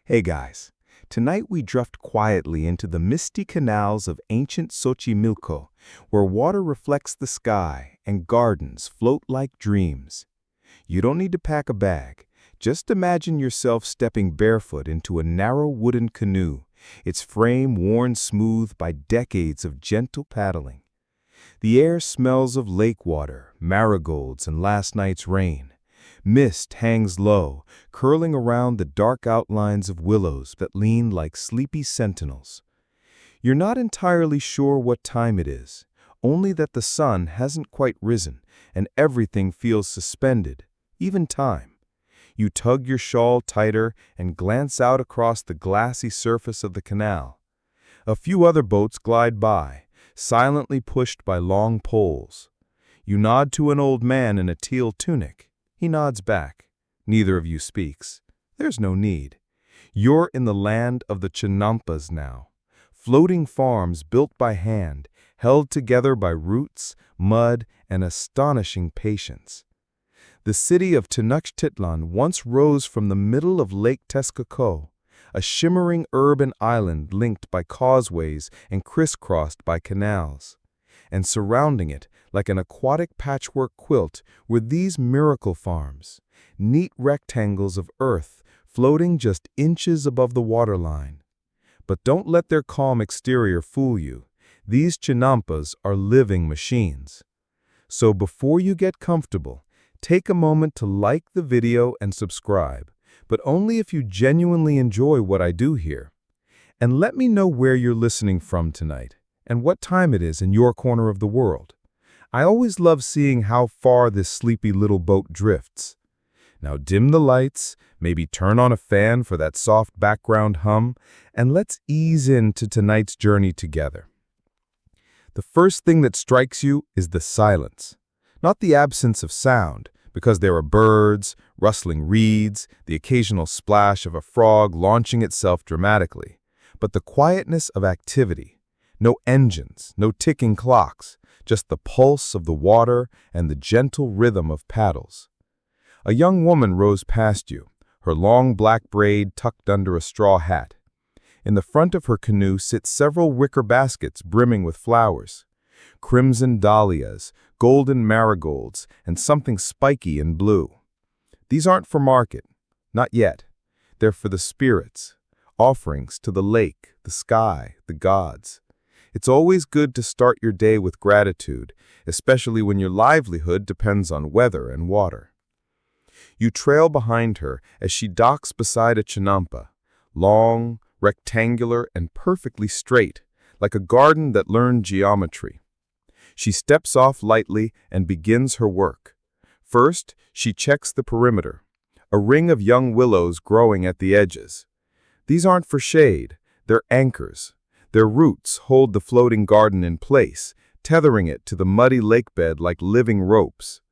Hey guys, tonight we drift quietly into the misty canals of ancient Xochimilco, where water reflects the sky and gardens float like dreams. You don't need to pack a bag. Just imagine yourself stepping barefoot into a narrow wooden canoe, its frame worn smooth by decades of gentle paddling. The air smells of lake water, marigolds, and last night's rain. Mist hangs low, curling around the dark outlines of willows that lean like sleepy sentinels. You're not entirely sure what time it is, only that the sun hasn't quite risen, and everything feels suspended, even time. You tug your shawl tighter and glance out across the glassy surface of the canal. A few other boats glide by, silently pushed by long poles. You nod to an old man in a teal tunic. He nods back. Neither of you speaks. There's no need. You're in the land of the Chinampas now. Floating farms built by hand, held together by roots, mud, and astonishing patience. The city of Tenochtitlan once rose from the middle of Lake Texcoco, a shimmering urban island linked by causeways and crisscrossed by canals. And surrounding it, like an aquatic patchwork quilt, were these miracle farms, neat rectangles of earth floating just inches above the waterline. But don't let their calm exterior fool you. These chinampas are living machines. So before you get comfortable, take a moment to like the video and subscribe, but only if you genuinely enjoy what I do here. And let me know where you're listening from tonight, and what time it is in your corner of the world. I always love seeing how far this sleepy little boat drifts. Now dim the lights, maybe turn on a fan for that soft background hum, and let's ease into tonight's journey together. The first thing that strikes you is the silence. Not the absence of sound, because there are birds, rustling reeds, the occasional splash of a frog launching itself dramatically, but the quietness of activity. No engines, no ticking clocks, just the pulse of the water and the gentle rhythm of paddles. A young woman rows past you, her long black braid tucked under a straw hat. In the front of her canoe sit several wicker baskets brimming with flowers. Crimson dahlias, golden marigolds, and something spiky and blue. These aren't for market, not yet. They're for the spirits, offerings to the lake, the sky, the gods. It's always good to start your day with gratitude, especially when your livelihood depends on weather and water. You trail behind her as she docks beside a chinampa, long, rectangular, and perfectly straight, like a garden that learned geometry. She steps off lightly and begins her work. First, she checks the perimeter, a ring of young willows growing at the edges. These aren't for shade, they're anchors. Their roots hold the floating garden in place, tethering it to the muddy lakebed like living ropes.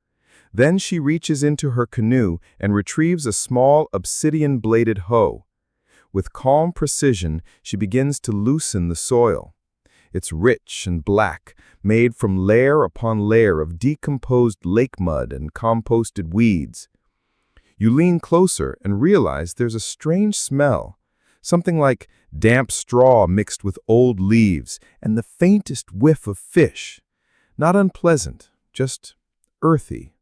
Then she reaches into her canoe and retrieves a small obsidian-bladed hoe. With calm precision, she begins to loosen the soil. It's rich and black, made from layer upon layer of decomposed lake mud and composted weeds. You lean closer and realize there's a strange smell, something like damp straw mixed with old leaves and the faintest whiff of fish. Not unpleasant, just earthy.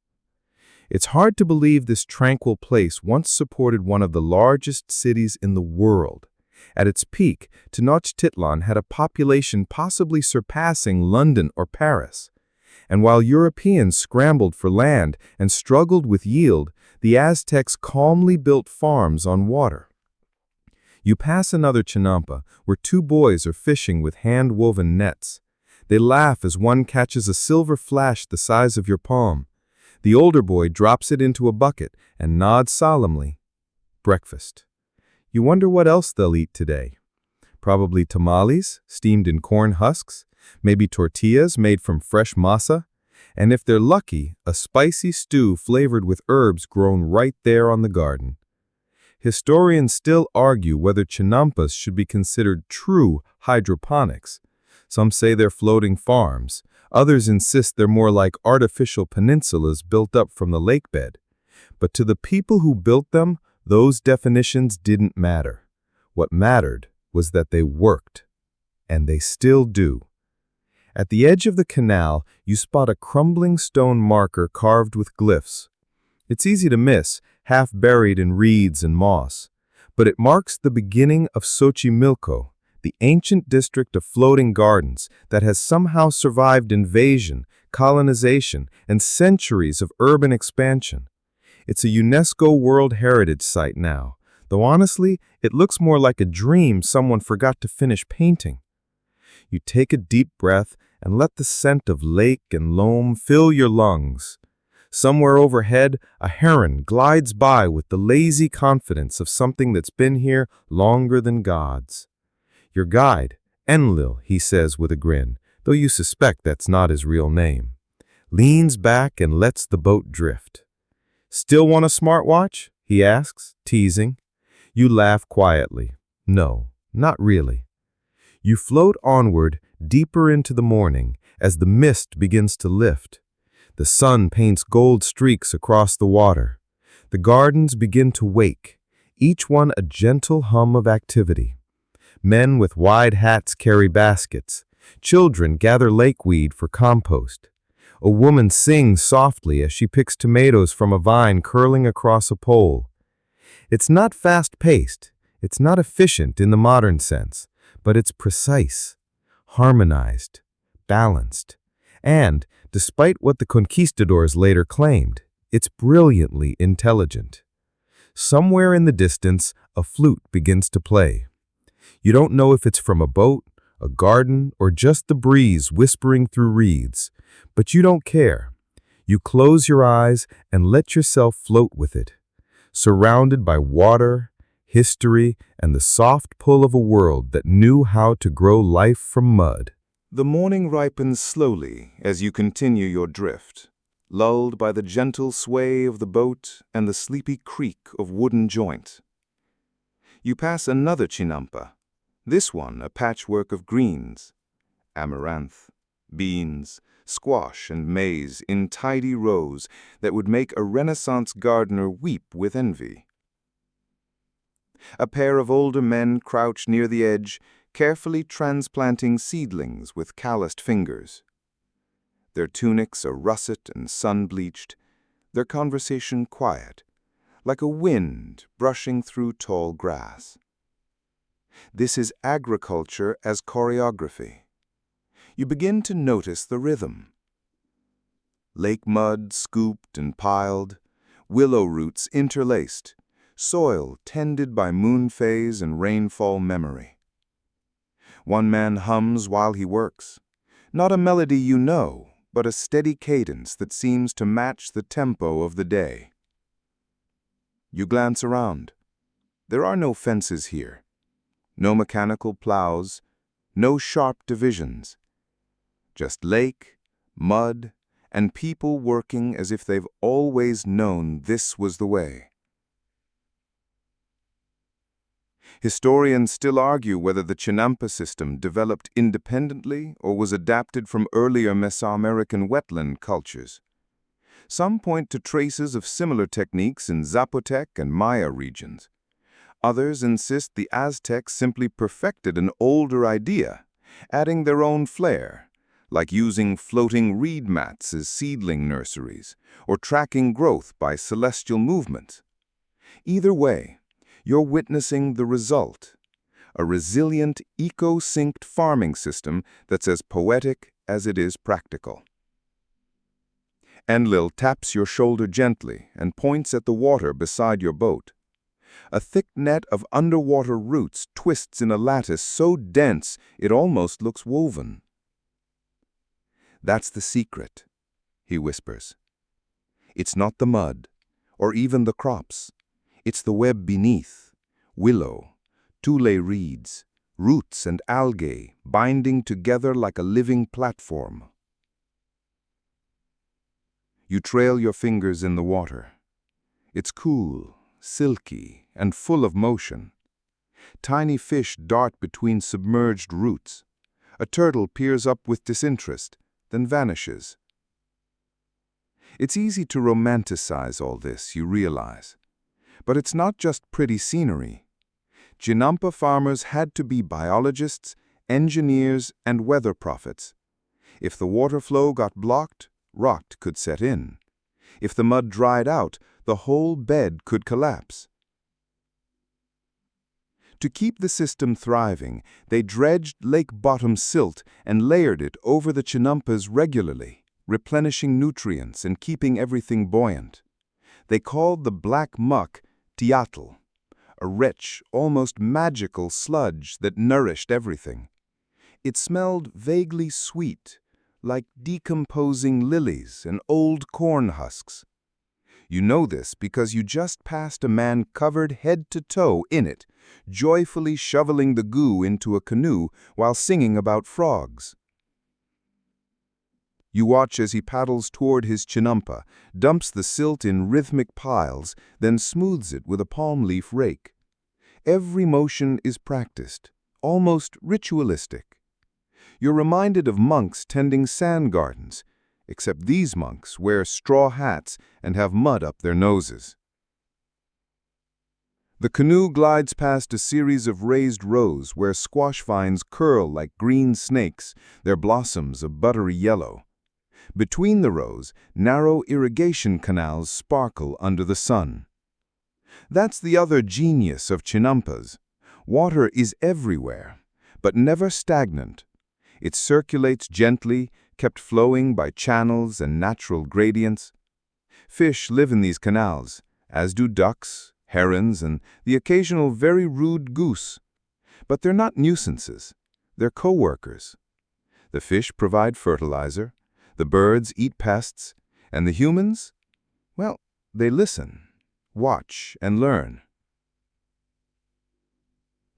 It's hard to believe this tranquil place once supported one of the largest cities in the world. At its peak, Tenochtitlan had a population possibly surpassing London or Paris. And while Europeans scrambled for land and struggled with yield, the Aztecs calmly built farms on water. You pass another chinampa where two boys are fishing with hand-woven nets. They laugh as one catches a silver flash the size of your palm. The older boy drops it into a bucket and nods solemnly. Breakfast. You wonder what else they'll eat today. Probably tamales, steamed in corn husks, maybe tortillas made from fresh masa, and if they're lucky, a spicy stew flavored with herbs grown right there on the garden. Historians still argue whether chinampas should be considered true hydroponics. Some say they're floating farms. Others insist they're more like artificial peninsulas built up from the lakebed. But to the people who built them, those definitions didn't matter. What mattered was that they worked, and they still do. At the edge of the canal, you spot a crumbling stone marker carved with glyphs. It's easy to miss, half buried in reeds and moss, but it marks the beginning of Xochimilco, the ancient district of floating gardens that has somehow survived invasion, colonization, and centuries of urban expansion. It's a UNESCO World Heritage Site now, though honestly, it looks more like a dream someone forgot to finish painting. You take a deep breath and let the scent of lake and loam fill your lungs. Somewhere overhead, a heron glides by with the lazy confidence of something that's been here longer than gods. Your guide, Enlil, he says with a grin, though you suspect that's not his real name, leans back and lets the boat drift. "Still want a smartwatch?" he asks, teasing. You laugh quietly. No, not really. You float onward, deeper into the morning, as the mist begins to lift. The sun paints gold streaks across the water. The gardens begin to wake, each one a gentle hum of activity. Men with wide hats carry baskets. Children gather lakeweed for compost. A woman sings softly as she picks tomatoes from a vine curling across a pole. It's not fast-paced. It's not efficient in the modern sense, but it's precise, harmonized, balanced, and, despite what the conquistadors later claimed, it's brilliantly intelligent. Somewhere in the distance, a flute begins to play. You don't know if it's from a boat, a garden, or just the breeze whispering through reeds, but you don't care. You close your eyes and let yourself float with it, surrounded by water, history, and the soft pull of a world that knew how to grow life from mud. The morning ripens slowly as you continue your drift, lulled by the gentle sway of the boat and the sleepy creak of wooden joint. You pass another chinampa, this one a patchwork of greens, amaranth, beans, squash, and maize in tidy rows that would make a Renaissance gardener weep with envy. A pair of older men crouch near the edge, carefully transplanting seedlings with calloused fingers. Their tunics are russet and sun-bleached, their conversation quiet, like a wind brushing through tall grass. This is agriculture as choreography. You begin to notice the rhythm. Lake mud scooped and piled, willow roots interlaced, soil tended by moon phase and rainfall memory. One man hums while he works, not a melody you know, but a steady cadence that seems to match the tempo of the day. You glance around. There are no fences here, no mechanical plows, no sharp divisions. Just lake, mud, and people working as if they've always known this was the way. Historians still argue whether the Chinampa system developed independently or was adapted from earlier Mesoamerican wetland cultures. Some point to traces of similar techniques in Zapotec and Maya regions. Others insist the Aztecs simply perfected an older idea, adding their own flair, like using floating reed mats as seedling nurseries, or tracking growth by celestial movement. Either way, you're witnessing the result, a resilient, eco-synced farming system that's as poetic as it is practical. Enlil taps your shoulder gently and points at the water beside your boat. A thick net of underwater roots twists in a lattice so dense it almost looks woven. "That's the secret," he whispers. "It's not the mud, or even the crops. It's the web beneath, willow, tule reeds, roots and algae binding together like a living platform." You trail your fingers in the water. It's cool, silky, and full of motion. Tiny fish dart between submerged roots. A turtle peers up with disinterest, then vanishes. It's easy to romanticize all this, you realize. But it's not just pretty scenery. Chinampa farmers had to be biologists, engineers, and weather prophets. If the water flow got blocked, rot could set in. If the mud dried out, the whole bed could collapse. To keep the system thriving, they dredged lake-bottom silt and layered it over the chinampas regularly, replenishing nutrients and keeping everything buoyant. They called the black muck tiatl, a rich, almost magical sludge that nourished everything. It smelled vaguely sweet, like decomposing lilies and old corn husks. You know this because you just passed a man covered head to toe in it, joyfully shoveling the goo into a canoe while singing about frogs. You watch as he paddles toward his chinampa, dumps the silt in rhythmic piles, then smooths it with a palm leaf rake. Every motion is practiced, almost ritualistic. You're reminded of monks tending sand gardens, except these monks wear straw hats and have mud up their noses. The canoe glides past a series of raised rows where squash vines curl like green snakes, their blossoms a buttery yellow. Between the rows, narrow irrigation canals sparkle under the sun. That's the other genius of chinampas. Water is everywhere, but never stagnant. It circulates gently, kept flowing by channels and natural gradients. Fish live in these canals, as do ducks, herons, and the occasional very rude goose. But they're not nuisances. They're co-workers. The fish provide fertilizer, the birds eat pests, and the humans, well, they listen, watch, and learn.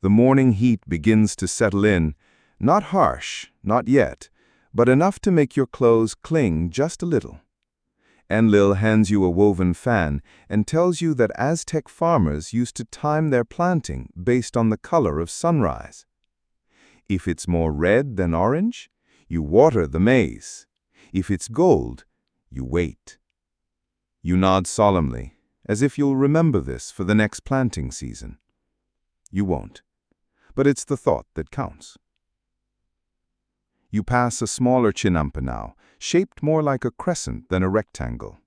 The morning heat begins to settle in, not harsh, not yet, but enough to make your clothes cling just a little. Enlil hands you a woven fan and tells you that Aztec farmers used to time their planting based on the color of sunrise. If it's more red than orange, you water the maize. If it's gold, you wait. You nod solemnly, as if you'll remember this for the next planting season. You won't, but it's the thought that counts. You pass a smaller chinampa now, shaped more like a crescent than a rectangle.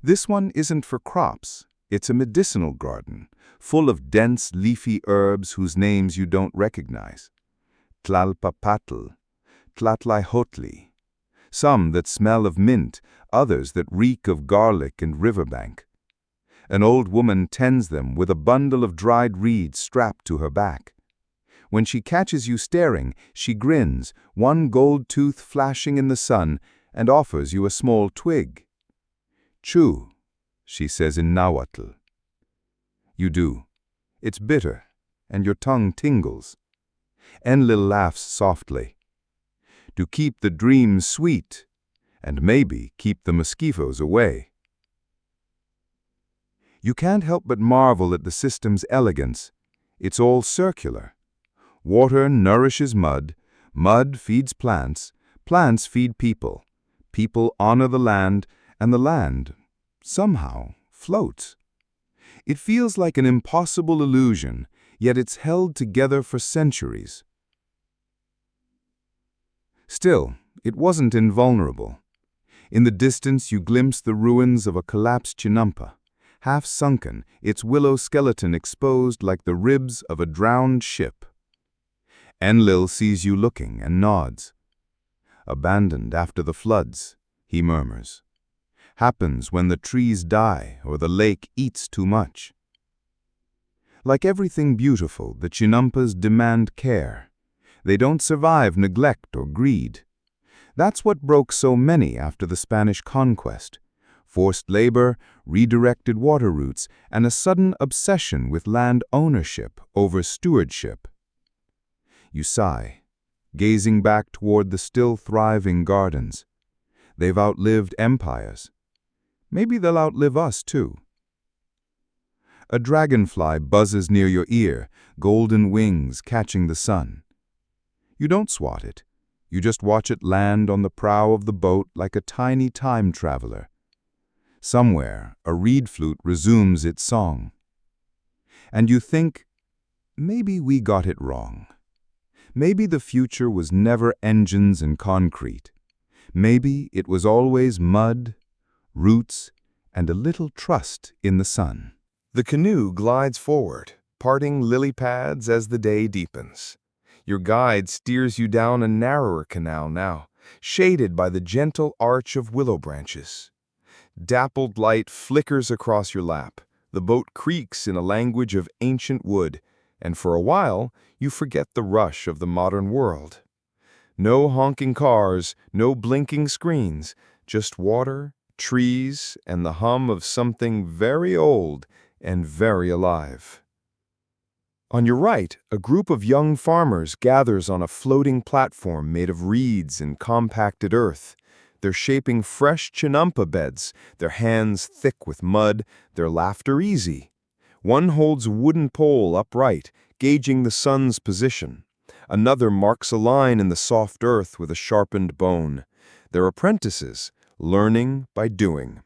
This one isn't for crops, it's a medicinal garden, full of dense, leafy herbs whose names you don't recognize. Tlalpapatl, Tlatlihotli. Some that smell of mint, others that reek of garlic and riverbank. An old woman tends them with a bundle of dried reeds strapped to her back. When she catches you staring, she grins, one gold tooth flashing in the sun, and offers you a small twig. "Chew," she says in Nahuatl. You do. It's bitter, and your tongue tingles. Enlil laughs softly. To keep the dreams sweet, and maybe keep the mosquitoes away. You can't help but marvel at the system's elegance. It's all circular. Water nourishes mud, mud feeds plants, plants feed people, people honor the land, and the land, somehow, floats. It feels like an impossible illusion, yet it's held together for centuries. Still, it wasn't invulnerable. In the distance you glimpse the ruins of a collapsed chinampa, half sunken, its willow skeleton exposed like the ribs of a drowned ship. Enlil sees you looking and nods. "Abandoned after the floods," he murmurs. "Happens when the trees die or the lake eats too much." Like everything beautiful, the chinampas demand care. They don't survive neglect or greed. That's what broke so many after the Spanish conquest. Forced labor, redirected water routes, and a sudden obsession with land ownership over stewardship. You sigh, gazing back toward the still thriving gardens. They've outlived empires. Maybe they'll outlive us too. A dragonfly buzzes near your ear, golden wings catching the sun. You don't swat it. You just watch it land on the prow of the boat like a tiny time traveler. Somewhere, a reed flute resumes its song. And you think, Maybe we got it wrong. Maybe the future was never engines and concrete. Maybe it was always mud, roots, and a little trust in the sun. The canoe glides forward, parting lily pads as the day deepens. Your guide steers you down a narrower canal now, shaded by the gentle arch of willow branches. Dappled light flickers across your lap. The boat creaks in a language of ancient wood, and for a while you forget the rush of the modern world. No honking cars, no blinking screens, just water, trees, and the hum of something very old and very alive. On your right, a group of young farmers gathers on a floating platform made of reeds and compacted earth. They're shaping fresh chinampa beds, their hands thick with mud, their laughter easy. One holds a wooden pole upright, gauging the sun's position. Another marks a line in the soft earth with a sharpened bone. They're apprentices, learning by doing.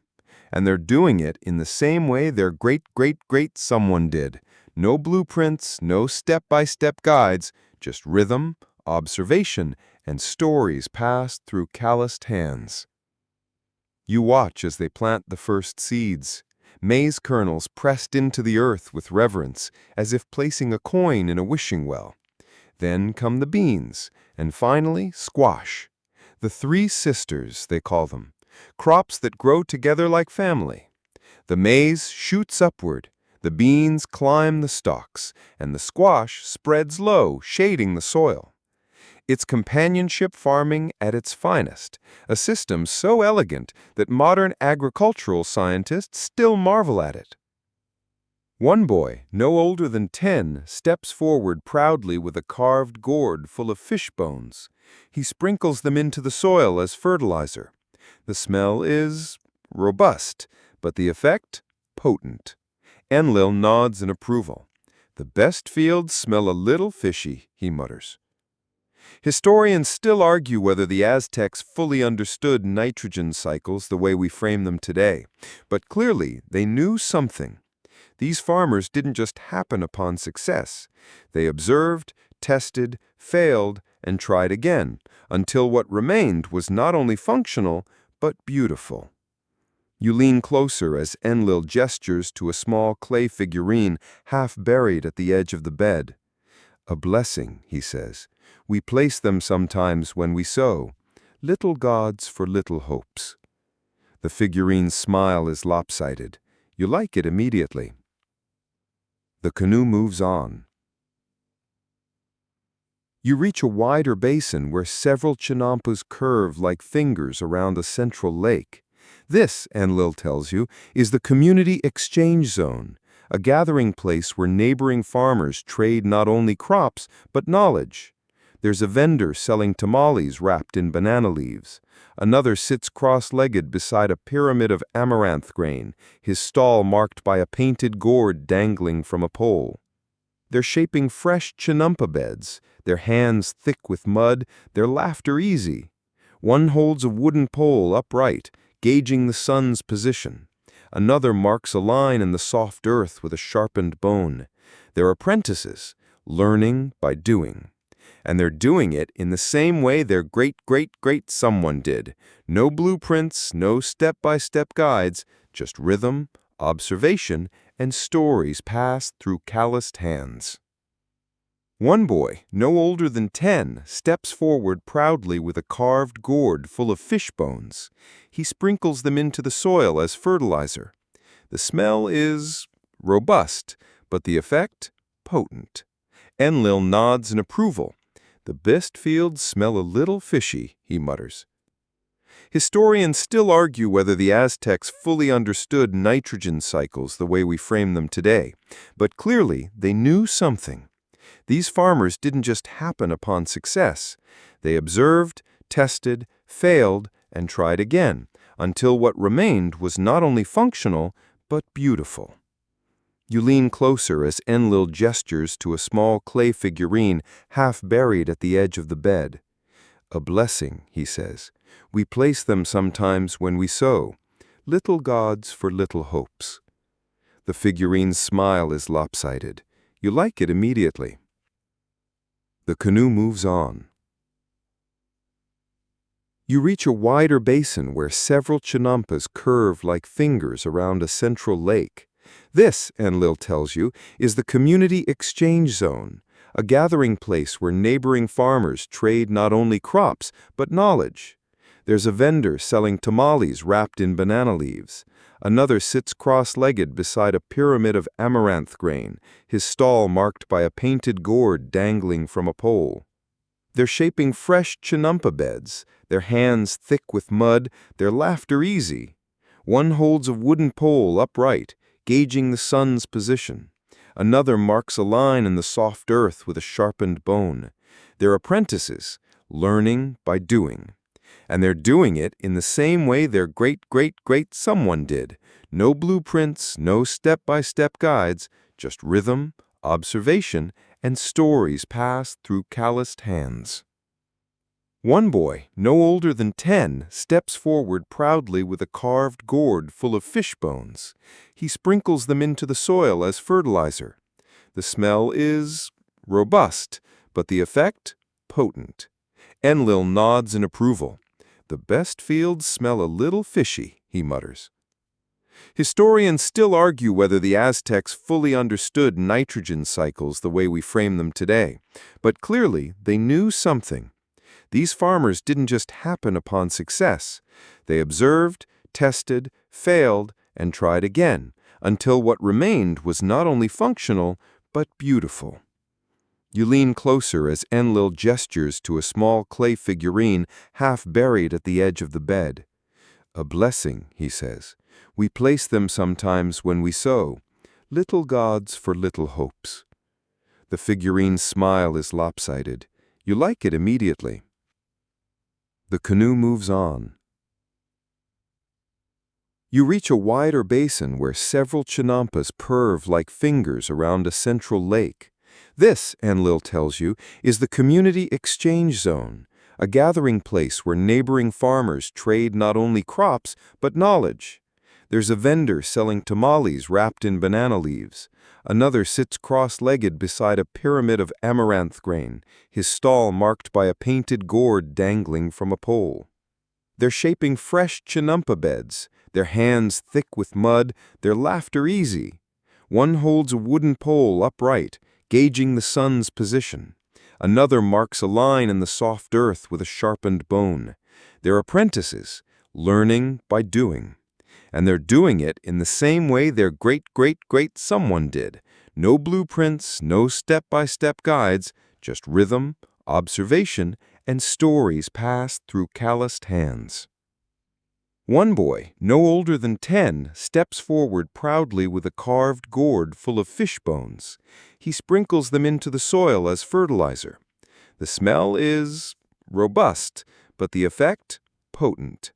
And they're doing it in the same way their great-great-great-someone did. No blueprints, no step-by-step guides, just rhythm, observation, and stories passed through calloused hands. You watch as they plant the first seeds, maize kernels pressed into the earth with reverence, as if placing a coin in a wishing well. Then come the beans, and finally squash. The three sisters, they call them, crops that grow together like family. The maize shoots upward, the beans climb the stalks, and the squash spreads low, shading the soil. It's companionship farming at its finest, a system so elegant that modern agricultural scientists still marvel at it. One boy, no older than 10, steps forward proudly with a carved gourd full of fish bones. He sprinkles them into the soil as fertilizer. The smell is robust, but the effect potent. Enlil nods in approval. "The best fields smell a little fishy," he mutters. Historians still argue whether the Aztecs fully understood nitrogen cycles the way we frame them today, but clearly they knew something. These farmers didn't just happen upon success. They observed, tested, failed, and tried again, until what remained was not only functional, but beautiful. You lean closer as Enlil gestures to a small clay figurine half buried at the edge of the bed. "A blessing," he says. "We place them sometimes when we sow. Little gods for little hopes." The figurine's smile is lopsided. You like it immediately. The canoe moves on. You reach a wider basin where several chinampas curve like fingers around a central lake. This, Enlil tells you, is the community exchange zone, a gathering place where neighboring farmers trade not only crops, but knowledge. There's a vendor selling tamales wrapped in banana leaves. Another sits cross-legged beside a pyramid of amaranth grain, his stall marked by a painted gourd dangling from a pole. They're shaping fresh chinampa beds, their hands thick with mud, their laughter easy. One holds a wooden pole upright, gauging the sun's position. Another marks a line in the soft earth with a sharpened bone. They're apprentices, learning by doing. And they're doing it in the same way their great-great-great-someone did. No blueprints, no step-by-step guides, just rhythm, observation, and stories passed through calloused hands. One boy, no older than 10, steps forward proudly with a carved gourd full of fish bones. He sprinkles them into the soil as fertilizer. The smell is robust, but the effect potent. Enlil nods in approval. "The best fields smell a little fishy," he mutters. Historians still argue whether the Aztecs fully understood nitrogen cycles the way we frame them today, but clearly they knew something. These farmers didn't just happen upon success. They observed, tested, failed, and tried again, until what remained was not only functional, but beautiful. You lean closer as Enlil gestures to a small clay figurine half buried at the edge of the bed. "A blessing," he says. "We place them sometimes when we sow. Little gods for little hopes." The figurine's smile is lopsided. You like it immediately. The canoe moves on. You reach a wider basin where several chinampas curve like fingers around a central lake. This, Enlil tells you, is the community exchange zone, a gathering place where neighboring farmers trade not only crops, but knowledge. There's a vendor selling tamales wrapped in banana leaves. Another sits cross-legged beside a pyramid of amaranth grain, his stall marked by a painted gourd dangling from a pole. They're shaping fresh chinampa beds, their hands thick with mud, their laughter easy. One holds a wooden pole upright, gauging the sun's position. Another marks a line in the soft earth with a sharpened bone. They're apprentices, learning by doing. And they're doing it in the same way their great-great-great someone did. No blueprints, no step-by-step guides, just rhythm, observation, and stories passed through calloused hands. One boy, no older than 10, steps forward proudly with a carved gourd full of fish bones. He sprinkles them into the soil as fertilizer. The smell is robust, but the effect potent. Enlil nods in approval. "The best fields smell a little fishy," he mutters. Historians still argue whether the Aztecs fully understood nitrogen cycles the way we frame them today, but clearly they knew something. These farmers didn't just happen upon success. They observed, tested, failed, and tried again, until what remained was not only functional, but beautiful. You lean closer as Enlil gestures to a small clay figurine half buried at the edge of the bed. "A blessing," he says. "We place them sometimes when we sow. Little gods for little hopes." The figurine's smile is lopsided. You like it immediately. The canoe moves on. You reach a wider basin where several chinampas curve like fingers around a central lake. This, Enlil tells you, is the community exchange zone, a gathering place where neighboring farmers trade not only crops, but knowledge. There's a vendor selling tamales wrapped in banana leaves. Another sits cross-legged beside a pyramid of amaranth grain, his stall marked by a painted gourd dangling from a pole. They're shaping fresh chinampa beds, their hands thick with mud, their laughter easy. One holds a wooden pole upright, gauging the sun's position. Another marks a line in the soft earth with a sharpened bone. They're apprentices, learning by doing. And they're doing it in the same way their great-great-great someone did. No blueprints, no step-by-step guides, just rhythm, observation, and stories passed through calloused hands. One boy, no older than 10, steps forward proudly with a carved gourd full of fish bones. He sprinkles them into the soil as fertilizer. The smell is robust, but the effect potent.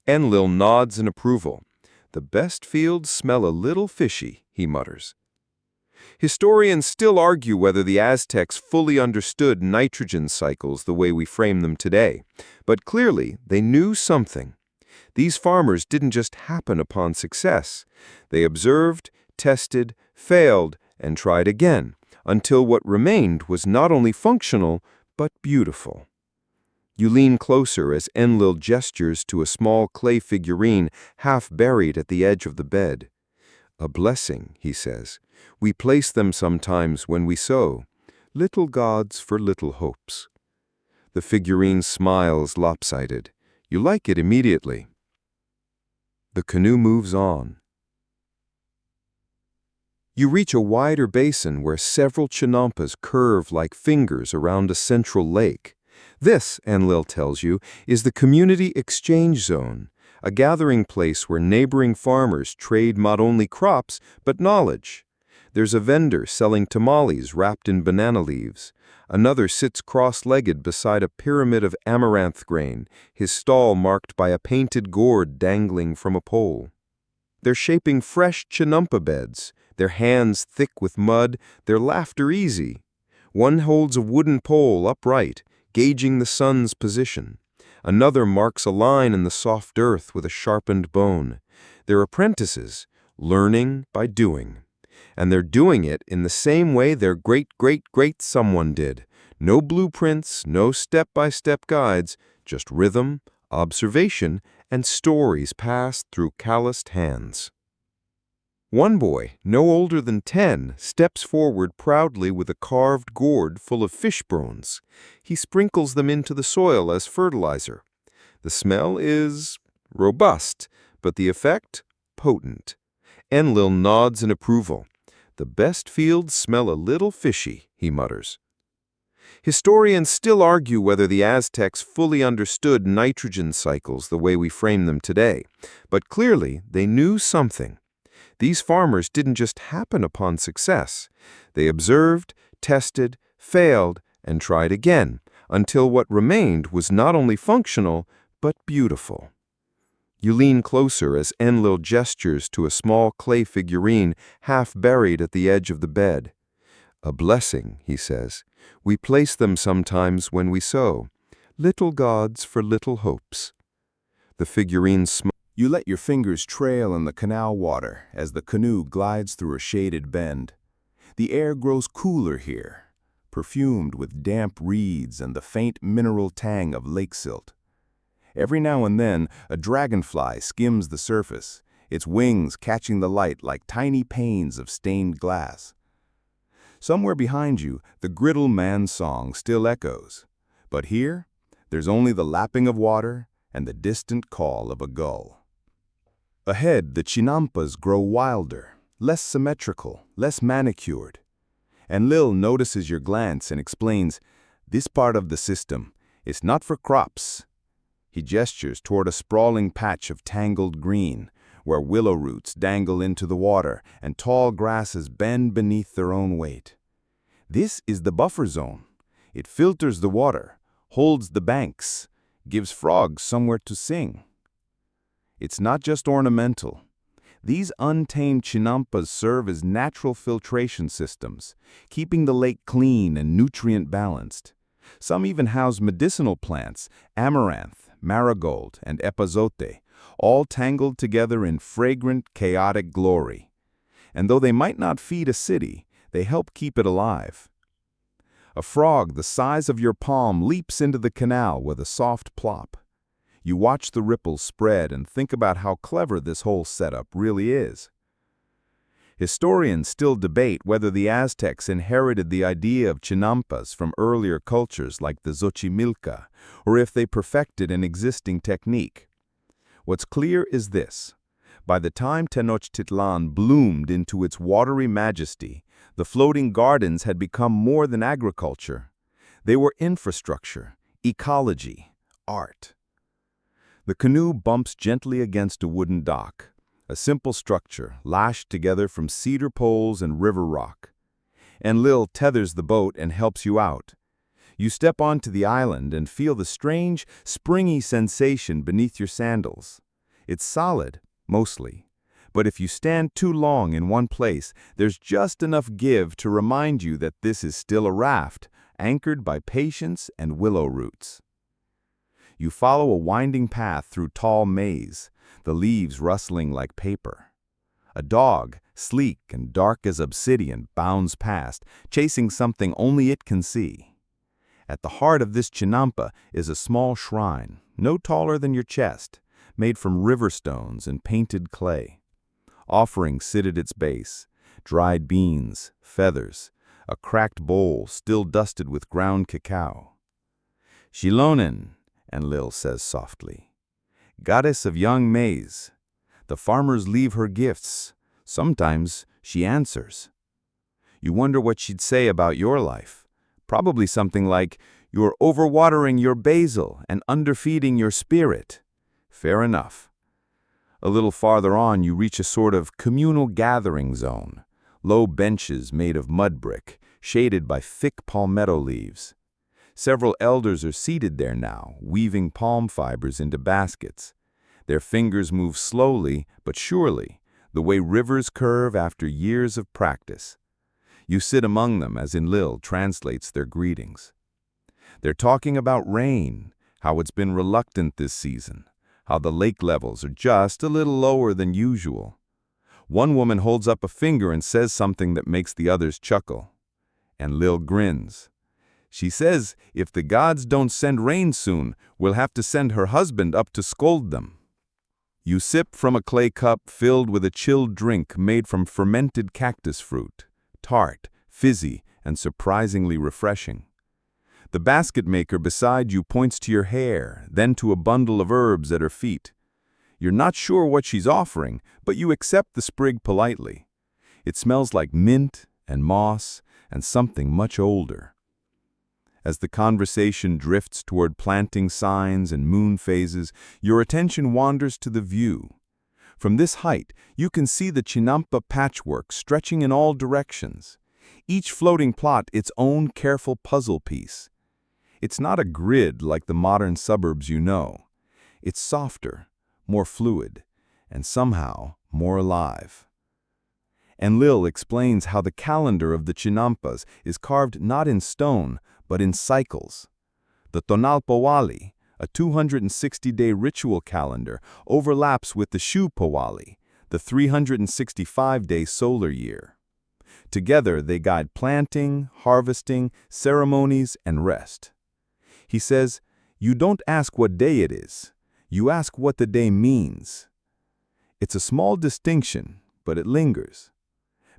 Enlil nods in approval. "The best fields smell a little fishy," he mutters. Historians still argue whether the Aztecs fully understood nitrogen cycles the way we frame them today, but clearly they knew something. These farmers didn't just happen upon success. They observed, tested, failed, and tried again, until what remained was not only functional, but beautiful. You lean closer as Enlil gestures to a small clay figurine half buried at the edge of the bed. "A blessing," he says. "We place them sometimes when we sow. Little gods for little hopes." The figurine's smile is lopsided. You like it immediately. The canoe moves on. You reach a wider basin where several chinampas curve like fingers around a central lake. This, Enlil tells you, is the community exchange zone, a gathering place where neighboring farmers trade not only crops, but knowledge. There's a vendor selling tamales wrapped in banana leaves. Another sits cross-legged beside a pyramid of amaranth grain, his stall marked by a painted gourd dangling from a pole. They're shaping fresh chinampa beds, their hands thick with mud, their laughter easy. One holds a wooden pole upright, gauging the sun's position. Another marks a line in the soft earth with a sharpened bone. They're apprentices, learning by doing. And they're doing it in the same way their great-great-great-someone did. No blueprints, no step-by-step guides, just rhythm, observation, and stories passed through calloused hands. One boy, no older than 10, steps forward proudly with a carved gourd full of fish bones. He sprinkles them into the soil as fertilizer. The smell is robust, but the effect potent. Enlil nods in approval. "The best fields smell a little fishy," he mutters. Historians still argue whether the Aztecs fully understood nitrogen cycles the way we frame them today, but clearly they knew something. These farmers didn't just happen upon success. They observed, tested, failed, and tried again, until what remained was not only functional, but beautiful. You lean closer as Enlil gestures to a small clay figurine half buried at the edge of the bed. "A blessing," he says. "We place them sometimes when we sow. Little gods for little hopes." The figurine smiles. You let your fingers trail in the canal water as the canoe glides through a shaded bend. The air grows cooler here, perfumed with damp reeds and the faint mineral tang of lake silt. Every now and then, a dragonfly skims the surface, its wings catching the light like tiny panes of stained glass. Somewhere behind you, the griddle man's song still echoes. But here, there's only the lapping of water and the distant call of a gull. Ahead, the chinampas grow wilder, less symmetrical, less manicured. Enlil notices your glance and explains, "This part of the system is not for crops." He gestures toward a sprawling patch of tangled green, where willow roots dangle into the water and tall grasses bend beneath their own weight. This is the buffer zone. It filters the water, holds the banks, gives frogs somewhere to sing. It's not just ornamental. These untamed chinampas serve as natural filtration systems, keeping the lake clean and nutrient-balanced. Some even house medicinal plants, amaranth, marigold, and epazote, all tangled together in fragrant, chaotic glory. And though they might not feed a city, they help keep it alive. A frog the size of your palm leaps into the canal with a soft plop. You watch the ripples spread and think about how clever this whole setup really is. Historians still debate whether the Aztecs inherited the idea of chinampas from earlier cultures like the Xochimilca, or if they perfected an existing technique. What's clear is this. By the time Tenochtitlan bloomed into its watery majesty, the floating gardens had become more than agriculture. They were infrastructure, ecology, art. The canoe bumps gently against a wooden dock, a simple structure lashed together from cedar poles and river rock. Enlil tethers the boat and helps you out. You step onto the island and feel the strange, springy sensation beneath your sandals. It's solid, mostly, but if you stand too long in one place, there's just enough give to remind you that this is still a raft, anchored by patience and willow roots. You follow a winding path through tall maize, the leaves rustling like paper. A dog, sleek and dark as obsidian, bounds past, chasing something only it can see. At the heart of this chinampa is a small shrine, no taller than your chest, made from river stones and painted clay. Offerings sit at its base, dried beans, feathers, a cracked bowl still dusted with ground cacao. "Xilonen," Enlil says softly, "goddess of young maize. The farmers leave her gifts. Sometimes she answers." You wonder what she'd say about your life. Probably something like, "You're overwatering your basil and underfeeding your spirit." Fair enough. A little farther on, you reach a sort of communal gathering zone, low benches made of mud brick, shaded by thick palmetto leaves. Several elders are seated there now, weaving palm fibers into baskets. Their fingers move slowly but surely, the way rivers curve after years of practice. You sit among them as Enlil translates their greetings. They're talking about rain, how it's been reluctant this season, how the lake levels are just a little lower than usual. One woman holds up a finger and says something that makes the others chuckle. And Lil grins. She says if the gods don't send rain soon, we'll have to send her husband up to scold them. You sip from a clay cup filled with a chilled drink made from fermented cactus fruit, tart, fizzy, and surprisingly refreshing. The basket maker beside you points to your hair, then to a bundle of herbs at her feet. You're not sure what she's offering, but you accept the sprig politely. It smells like mint and moss and something much older. As the conversation drifts toward planting signs and moon phases, your attention wanders to the view. From this height, you can see the chinampa patchwork stretching in all directions, each floating plot its own careful puzzle piece. It's not a grid like the modern suburbs you know. It's softer, more fluid, and somehow more alive. And Lil explains how the calendar of the Chinampas is carved not in stone, but in cycles. The Tonalpawali, a 260-day ritual calendar, overlaps with the Shu'Pawali, the 365-day solar year. Together, they guide planting, harvesting, ceremonies, and rest. He says, you don't ask what day it is. You ask what the day means. It's a small distinction, but it lingers.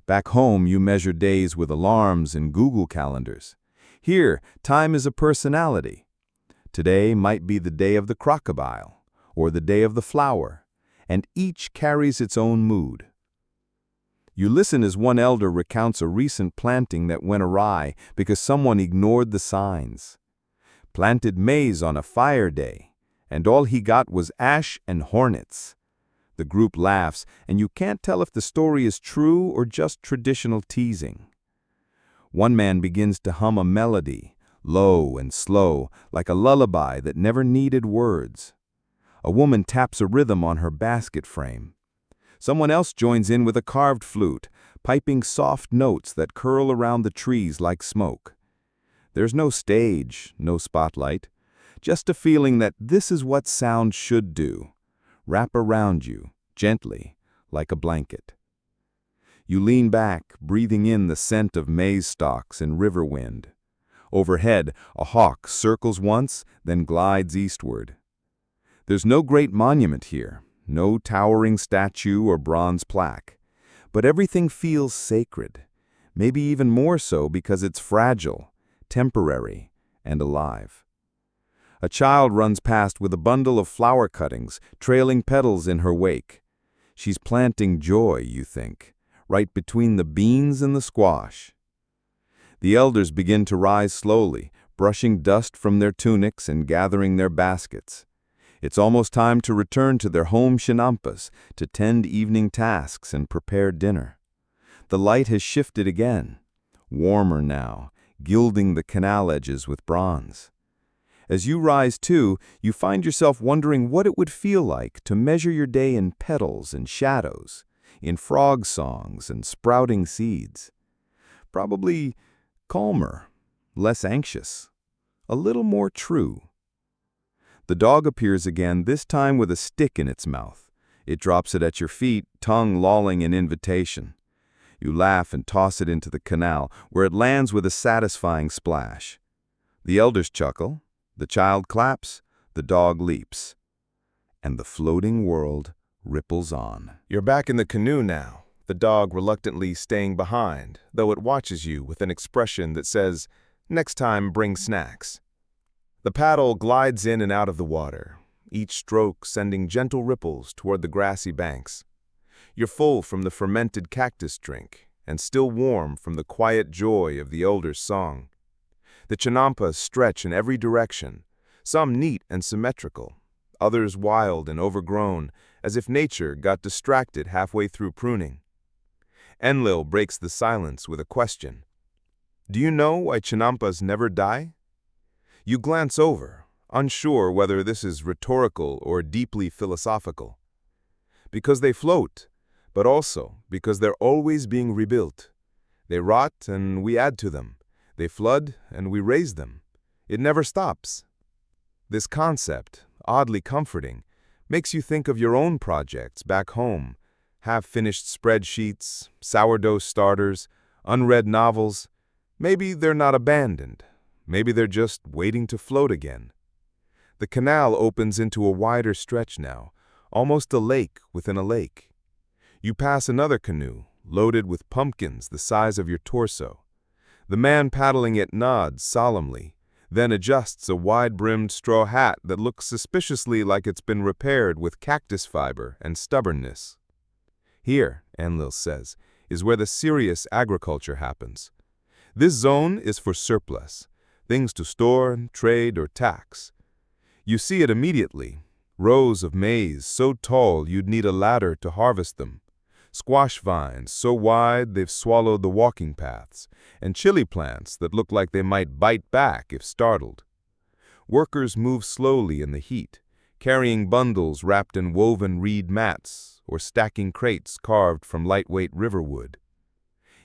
Back home, you measure days with alarms and Google calendars. Here, time is a personality. Today might be the day of the crocodile, or the day of the flower, and each carries its own mood. You listen as one elder recounts a recent planting that went awry because someone ignored the signs. Planted maize on a fire day, and all he got was ash and hornets. The group laughs, and you can't tell if the story is true or just traditional teasing. One man begins to hum a melody, low and slow, like a lullaby that never needed words. A woman taps a rhythm on her basket frame. Someone else joins in with a carved flute, piping soft notes that curl around the trees like smoke. There's no stage, no spotlight, just a feeling that this is what sound should do. Wrap around you, gently, like a blanket. You lean back, breathing in the scent of maize stalks and river wind. Overhead, a hawk circles once, then glides eastward. There's no great monument here, no towering statue or bronze plaque, but everything feels sacred, maybe even more so because it's fragile, temporary, and alive. A child runs past with a bundle of flower cuttings, trailing petals in her wake. She's planting joy, you think, right between the beans and the squash. The elders begin to rise slowly, brushing dust from their tunics and gathering their baskets. It's almost time to return to their home chinampas, to tend evening tasks and prepare dinner. The light has shifted again, warmer now, gilding the canal edges with bronze. As you rise too, you find yourself wondering what it would feel like to measure your day in petals and shadows, in frog songs and sprouting seeds. Probably calmer, less anxious, a little more true. The dog appears again, this time with a stick in its mouth. It drops it at your feet, tongue lolling in invitation. You laugh and toss it into the canal, where it lands with a satisfying splash. The elders chuckle, the child claps, the dog leaps, and the floating world ripples on. You're back in the canoe now, the dog reluctantly staying behind, though it watches you with an expression that says, "Next time, bring snacks." The paddle glides in and out of the water, each stroke sending gentle ripples toward the grassy banks. You're full from the fermented cactus drink, and still warm from the quiet joy of the elders' song. The chinampas stretch in every direction, some neat and symmetrical, others wild and overgrown, as if nature got distracted halfway through pruning. Enlil breaks the silence with a question. Do you know why chinampas never die? You glance over, unsure whether this is rhetorical or deeply philosophical. Because they float, but also because they're always being rebuilt. They rot and we add to them. They flood and we raise them. It never stops. This concept, oddly comforting, makes you think of your own projects back home, Half-finished spreadsheets, sourdough starters, unread novels. Maybe they're not abandoned. Maybe they're just waiting to float again. The canal opens into a wider stretch now, almost a lake within a lake. You pass another canoe, loaded with pumpkins the size of your torso. The man paddling it nods solemnly, then adjusts a wide-brimmed straw hat that looks suspiciously like it's been repaired with cactus fiber and stubbornness. Here, Enlil says, is where the serious agriculture happens. This zone is for surplus, things to store, trade, or tax. You see it immediately, rows of maize so tall you'd need a ladder to harvest them, squash vines so wide they've swallowed the walking paths, and chili plants that look like they might bite back if startled. Workers move slowly in the heat, carrying bundles wrapped in woven reed mats or stacking crates carved from lightweight riverwood.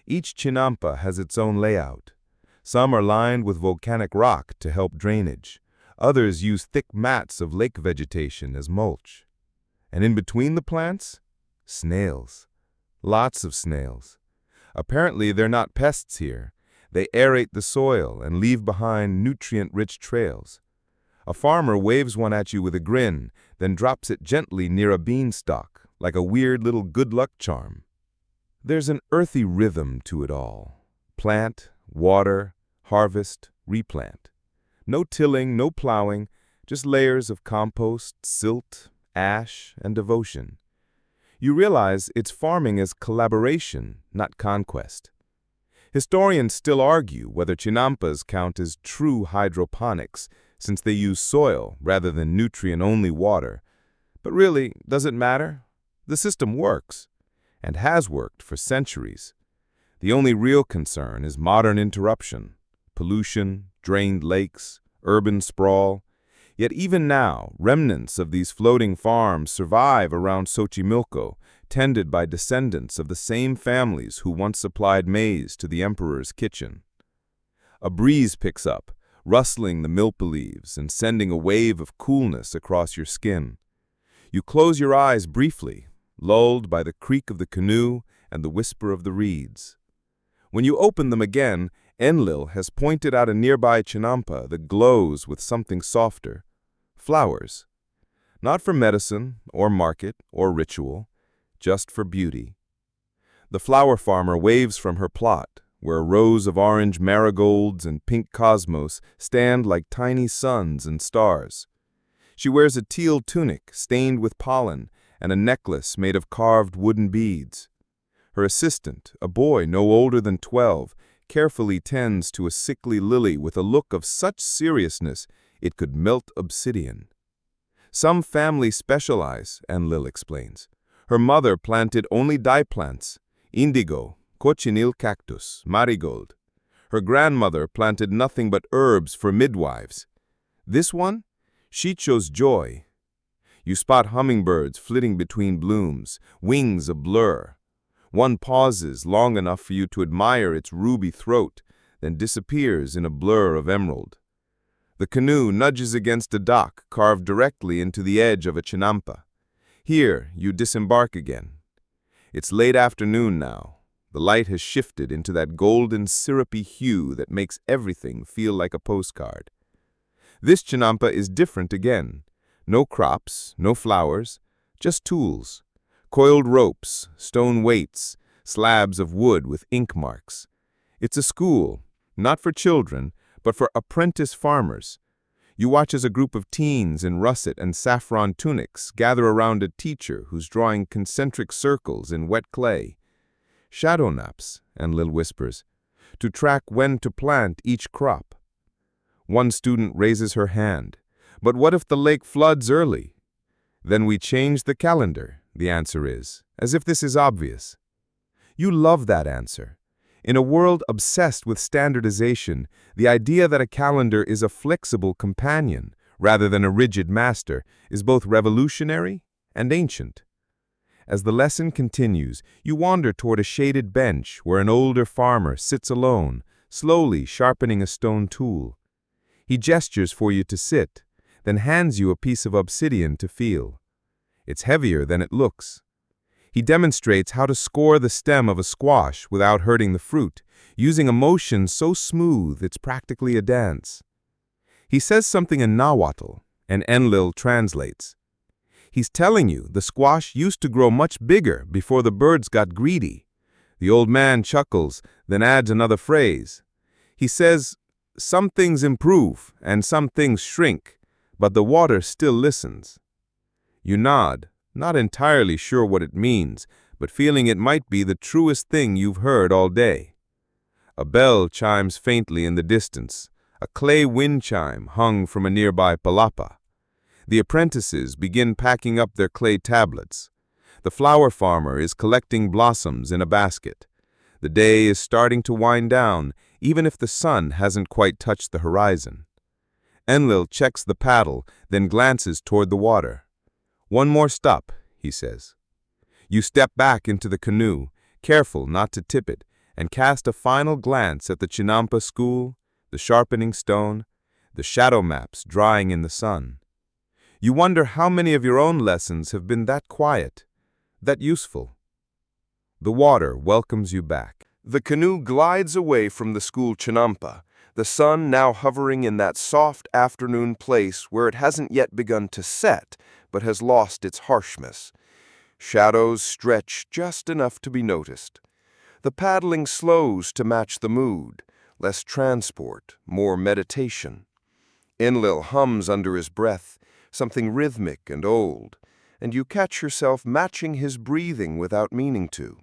Each chinampa has its own layout. Some are lined with volcanic rock to help drainage. Others use thick mats of lake vegetation as mulch. And in between the plants, snails. Lots of snails. Apparently they're not pests here. They aerate the soil and leave behind nutrient-rich trails. A farmer waves one at you with a grin, then drops it gently near a beanstalk, like a weird little good luck charm. There's an earthy rhythm to it all. Plant, water, harvest, replant. No tilling, no plowing, just layers of compost, silt, ash, and devotion. You realize it's farming as collaboration, not conquest. Historians still argue whether chinampas count as true hydroponics, since they use soil rather than nutrient-only water. But really, does it matter? The system works, and has worked for centuries. The only real concern is modern interruption, pollution, drained lakes, urban sprawl. Yet even now, remnants of these floating farms survive around Xochimilco, tended by descendants of the same families who once supplied maize to the emperor's kitchen. A breeze picks up, rustling the milpa leaves and sending a wave of coolness across your skin. You close your eyes briefly, lulled by the creak of the canoe and the whisper of the reeds. When you open them again, Enlil has pointed out a nearby chinampa that glows with something softer. Flowers. Not for medicine, or market, or ritual, just for beauty. The flower farmer waves from her plot, where rows of orange marigolds and pink cosmos stand like tiny suns and stars. She wears a teal tunic stained with pollen and a necklace made of carved wooden beads. Her assistant, a boy no older than 12, carefully tends to a sickly lily with a look of such seriousness it could melt obsidian. Some families specialize, Enlil explains. Her mother planted only dye plants, indigo, cochineal cactus, marigold. Her grandmother planted nothing but herbs for midwives. This one? She chose joy. You spot hummingbirds flitting between blooms, wings a blur. One pauses long enough for you to admire its ruby throat, then disappears in a blur of emerald. The canoe nudges against a dock carved directly into the edge of a chinampa. Here, you disembark again. It's late afternoon now. The light has shifted into that golden, syrupy hue that makes everything feel like a postcard. This chinampa is different again. No crops, no flowers, just tools. Coiled ropes, stone weights, slabs of wood with ink marks. It's a school, not for children, but for apprentice farmers. You watch as a group of teens in russet and saffron tunics gather around a teacher who's drawing concentric circles in wet clay. Shadow naps, Enlil whispers, to track when to plant each crop. One student raises her hand. But what if the lake floods early? Then we change the calendar, the answer is, as if this is obvious. You love that answer. In a world obsessed with standardization, the idea that a calendar is a flexible companion, rather than a rigid master, is both revolutionary and ancient. As the lesson continues, you wander toward a shaded bench where an older farmer sits alone, slowly sharpening a stone tool. He gestures for you to sit, then hands you a piece of obsidian to feel. It's heavier than it looks. He demonstrates how to score the stem of a squash without hurting the fruit, using a motion so smooth it's practically a dance. He says something in Nahuatl, and Enlil translates. He's telling you the squash used to grow much bigger before the birds got greedy. The old man chuckles, then adds another phrase. He says, "Some things improve and some things shrink, but the water still listens." You nod, not entirely sure what it means, but feeling it might be the truest thing you've heard all day. A bell chimes faintly in the distance, a clay wind chime hung from a nearby palapa. The apprentices begin packing up their clay tablets. The flower farmer is collecting blossoms in a basket. The day is starting to wind down, even if the sun hasn't quite touched the horizon. Enlil checks the paddle, then glances toward the water. "One more stop," he says. You step back into the canoe, careful not to tip it, and cast a final glance at the Chinampa school, the sharpening stone, the shadow maps drying in the sun. You wonder how many of your own lessons have been that quiet, that useful. The water welcomes you back. The canoe glides away from the school Chinampa, the sun now hovering in that soft afternoon place where it hasn't yet begun to set, but has lost its harshness. Shadows stretch just enough to be noticed. The paddling slows to match the mood, less transport, more meditation. Enlil hums under his breath, something rhythmic and old, and you catch yourself matching his breathing without meaning to.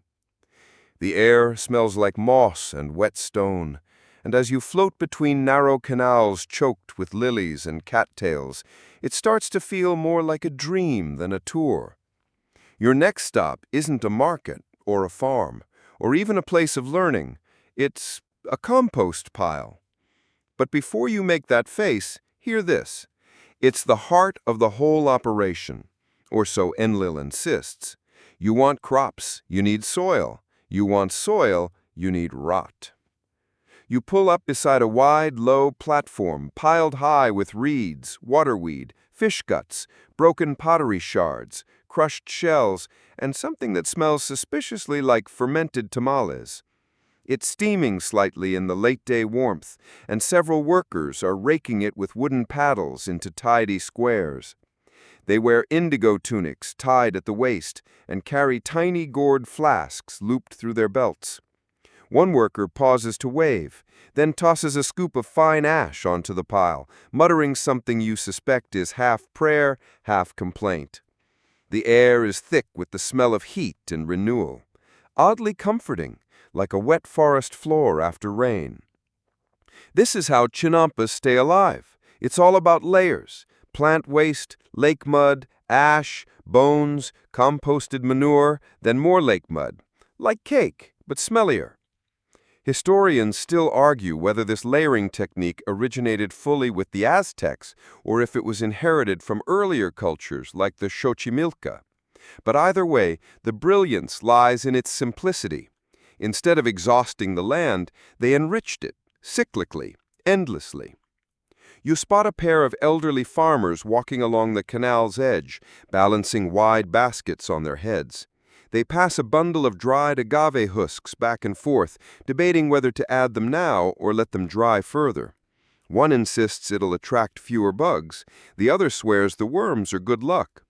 The air smells like moss and wet stone, and as you float between narrow canals choked with lilies and cattails, it starts to feel more like a dream than a tour. Your next stop isn't a market or a farm, or even a place of learning. It's a compost pile. But before you make that face, hear this. It's the heart of the whole operation, or so Enlil insists. You want crops, you need soil. You want soil, you need rot. You pull up beside a wide, low platform piled high with reeds, waterweed, fish guts, broken pottery shards, crushed shells, and something that smells suspiciously like fermented tamales. It's steaming slightly in the late-day warmth, and several workers are raking it with wooden paddles into tidy squares. They wear indigo tunics tied at the waist and carry tiny gourd flasks looped through their belts. One worker pauses to wave, then tosses a scoop of fine ash onto the pile, muttering something you suspect is half prayer, half complaint. The air is thick with the smell of heat and renewal, oddly comforting, like a wet forest floor after rain. This is how Chinampas stay alive. It's all about layers: plant waste, lake mud, ash, bones, composted manure, then more lake mud. Like cake, but smellier. Historians still argue whether this layering technique originated fully with the Aztecs or if it was inherited from earlier cultures like the Xochimilca. But either way, the brilliance lies in its simplicity. Instead of exhausting the land, they enriched it, cyclically, endlessly. You spot a pair of elderly farmers walking along the canal's edge, balancing wide baskets on their heads. They pass a bundle of dried agave husks back and forth, debating whether to add them now or let them dry further. One insists it'll attract fewer bugs. The other swears the worms are good luck.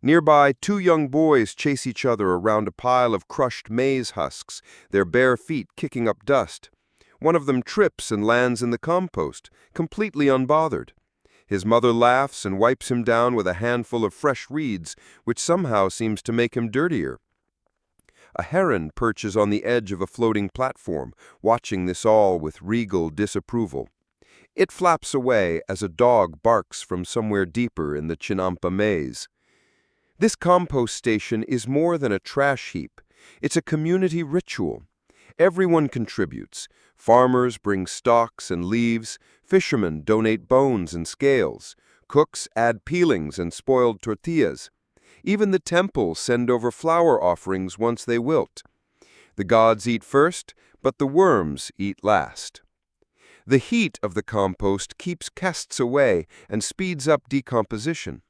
Nearby, two young boys chase each other around a pile of crushed maize husks, their bare feet kicking up dust. One of them trips and lands in the compost, completely unbothered. His mother laughs and wipes him down with a handful of fresh reeds, which somehow seems to make him dirtier. A heron perches on the edge of a floating platform, watching this all with regal disapproval. It flaps away as a dog barks from somewhere deeper in the Chinampa maze. This compost station is more than a trash heap. It's a community ritual. Everyone contributes. Farmers bring stalks and leaves, fishermen donate bones and scales, cooks add peelings and spoiled tortillas. Even the temples send over flower offerings once they wilt. The gods eat first, but the worms eat last. The heat of the compost keeps pests away and speeds up decomposition.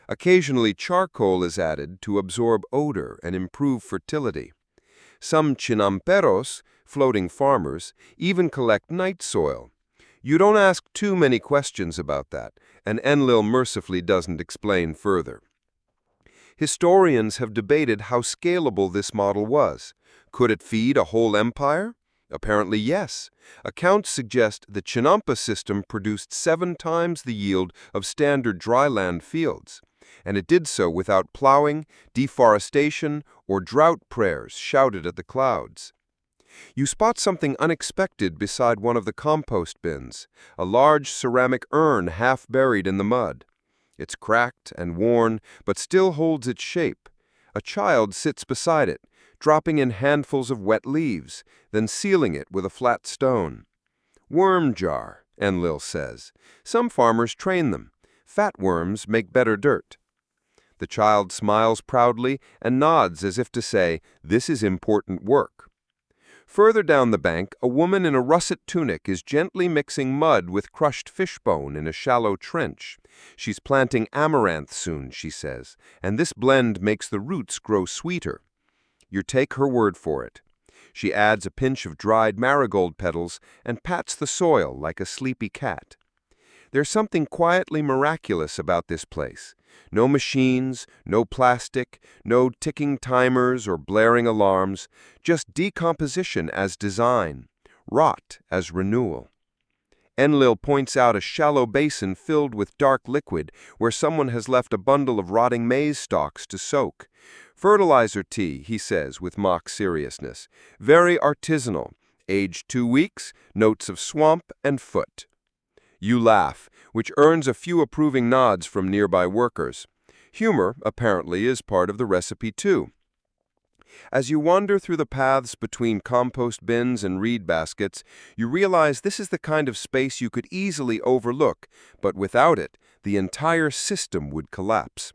Occasionally, charcoal is added to absorb odor and improve fertility. Some chinamperos, floating farmers, even collect night soil. You don't ask too many questions about that, and Enlil mercifully doesn't explain further. Historians have debated how scalable this model was. Could it feed a whole empire? Apparently yes. Accounts suggest the Chinampa system produced 7 times the yield of standard dryland fields, and it did so without plowing, deforestation, or drought prayers shouted at the clouds. You spot something unexpected beside one of the compost bins, a large ceramic urn half buried in the mud. It's cracked and worn, but still holds its shape. A child sits beside it, dropping in handfuls of wet leaves, then sealing it with a flat stone. Worm jar, Enlil says. Some farmers train them. Fat worms make better dirt. The child smiles proudly and nods as if to say, "This is important work." Further down the bank, a woman in a russet tunic is gently mixing mud with crushed fishbone in a shallow trench. She's planting amaranth soon, she says, and this blend makes the roots grow sweeter. You take her word for it. She adds a pinch of dried marigold petals and pats the soil like a sleepy cat. There's something quietly miraculous about this place. No machines, no plastic, no ticking timers or blaring alarms, just decomposition as design, rot as renewal. Enlil points out a shallow basin filled with dark liquid where someone has left a bundle of rotting maize stalks to soak. Fertilizer tea, he says with mock seriousness. Very artisanal. Aged 2 weeks, notes of swamp and foot. You laugh, which earns a few approving nods from nearby workers. Humor, apparently, is part of the recipe too. As you wander through the paths between compost bins and reed baskets, you realize this is the kind of space you could easily overlook, but without it, the entire system would collapse.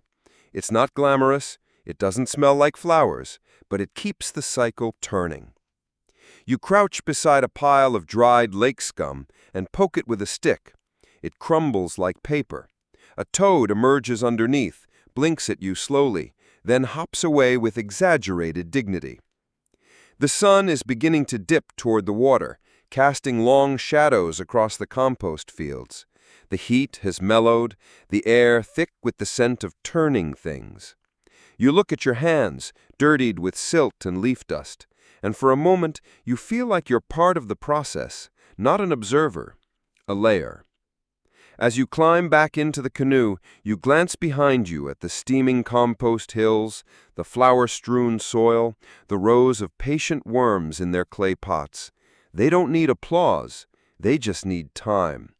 It's not glamorous, it doesn't smell like flowers, but it keeps the cycle turning. You crouch beside a pile of dried lake scum and poke it with a stick. It crumbles like paper. A toad emerges underneath, blinks at you slowly, then hops away with exaggerated dignity. The sun is beginning to dip toward the water, casting long shadows across the compost fields. The heat has mellowed, the air thick with the scent of turning things. You look at your hands, dirtied with silt and leaf dust, and for a moment you feel like you're part of the process, not an observer, a layer. As you climb back into the canoe, you glance behind you at the steaming compost hills, the flower-strewn soil, the rows of patient worms in their clay pots. They don't need applause, they just need time.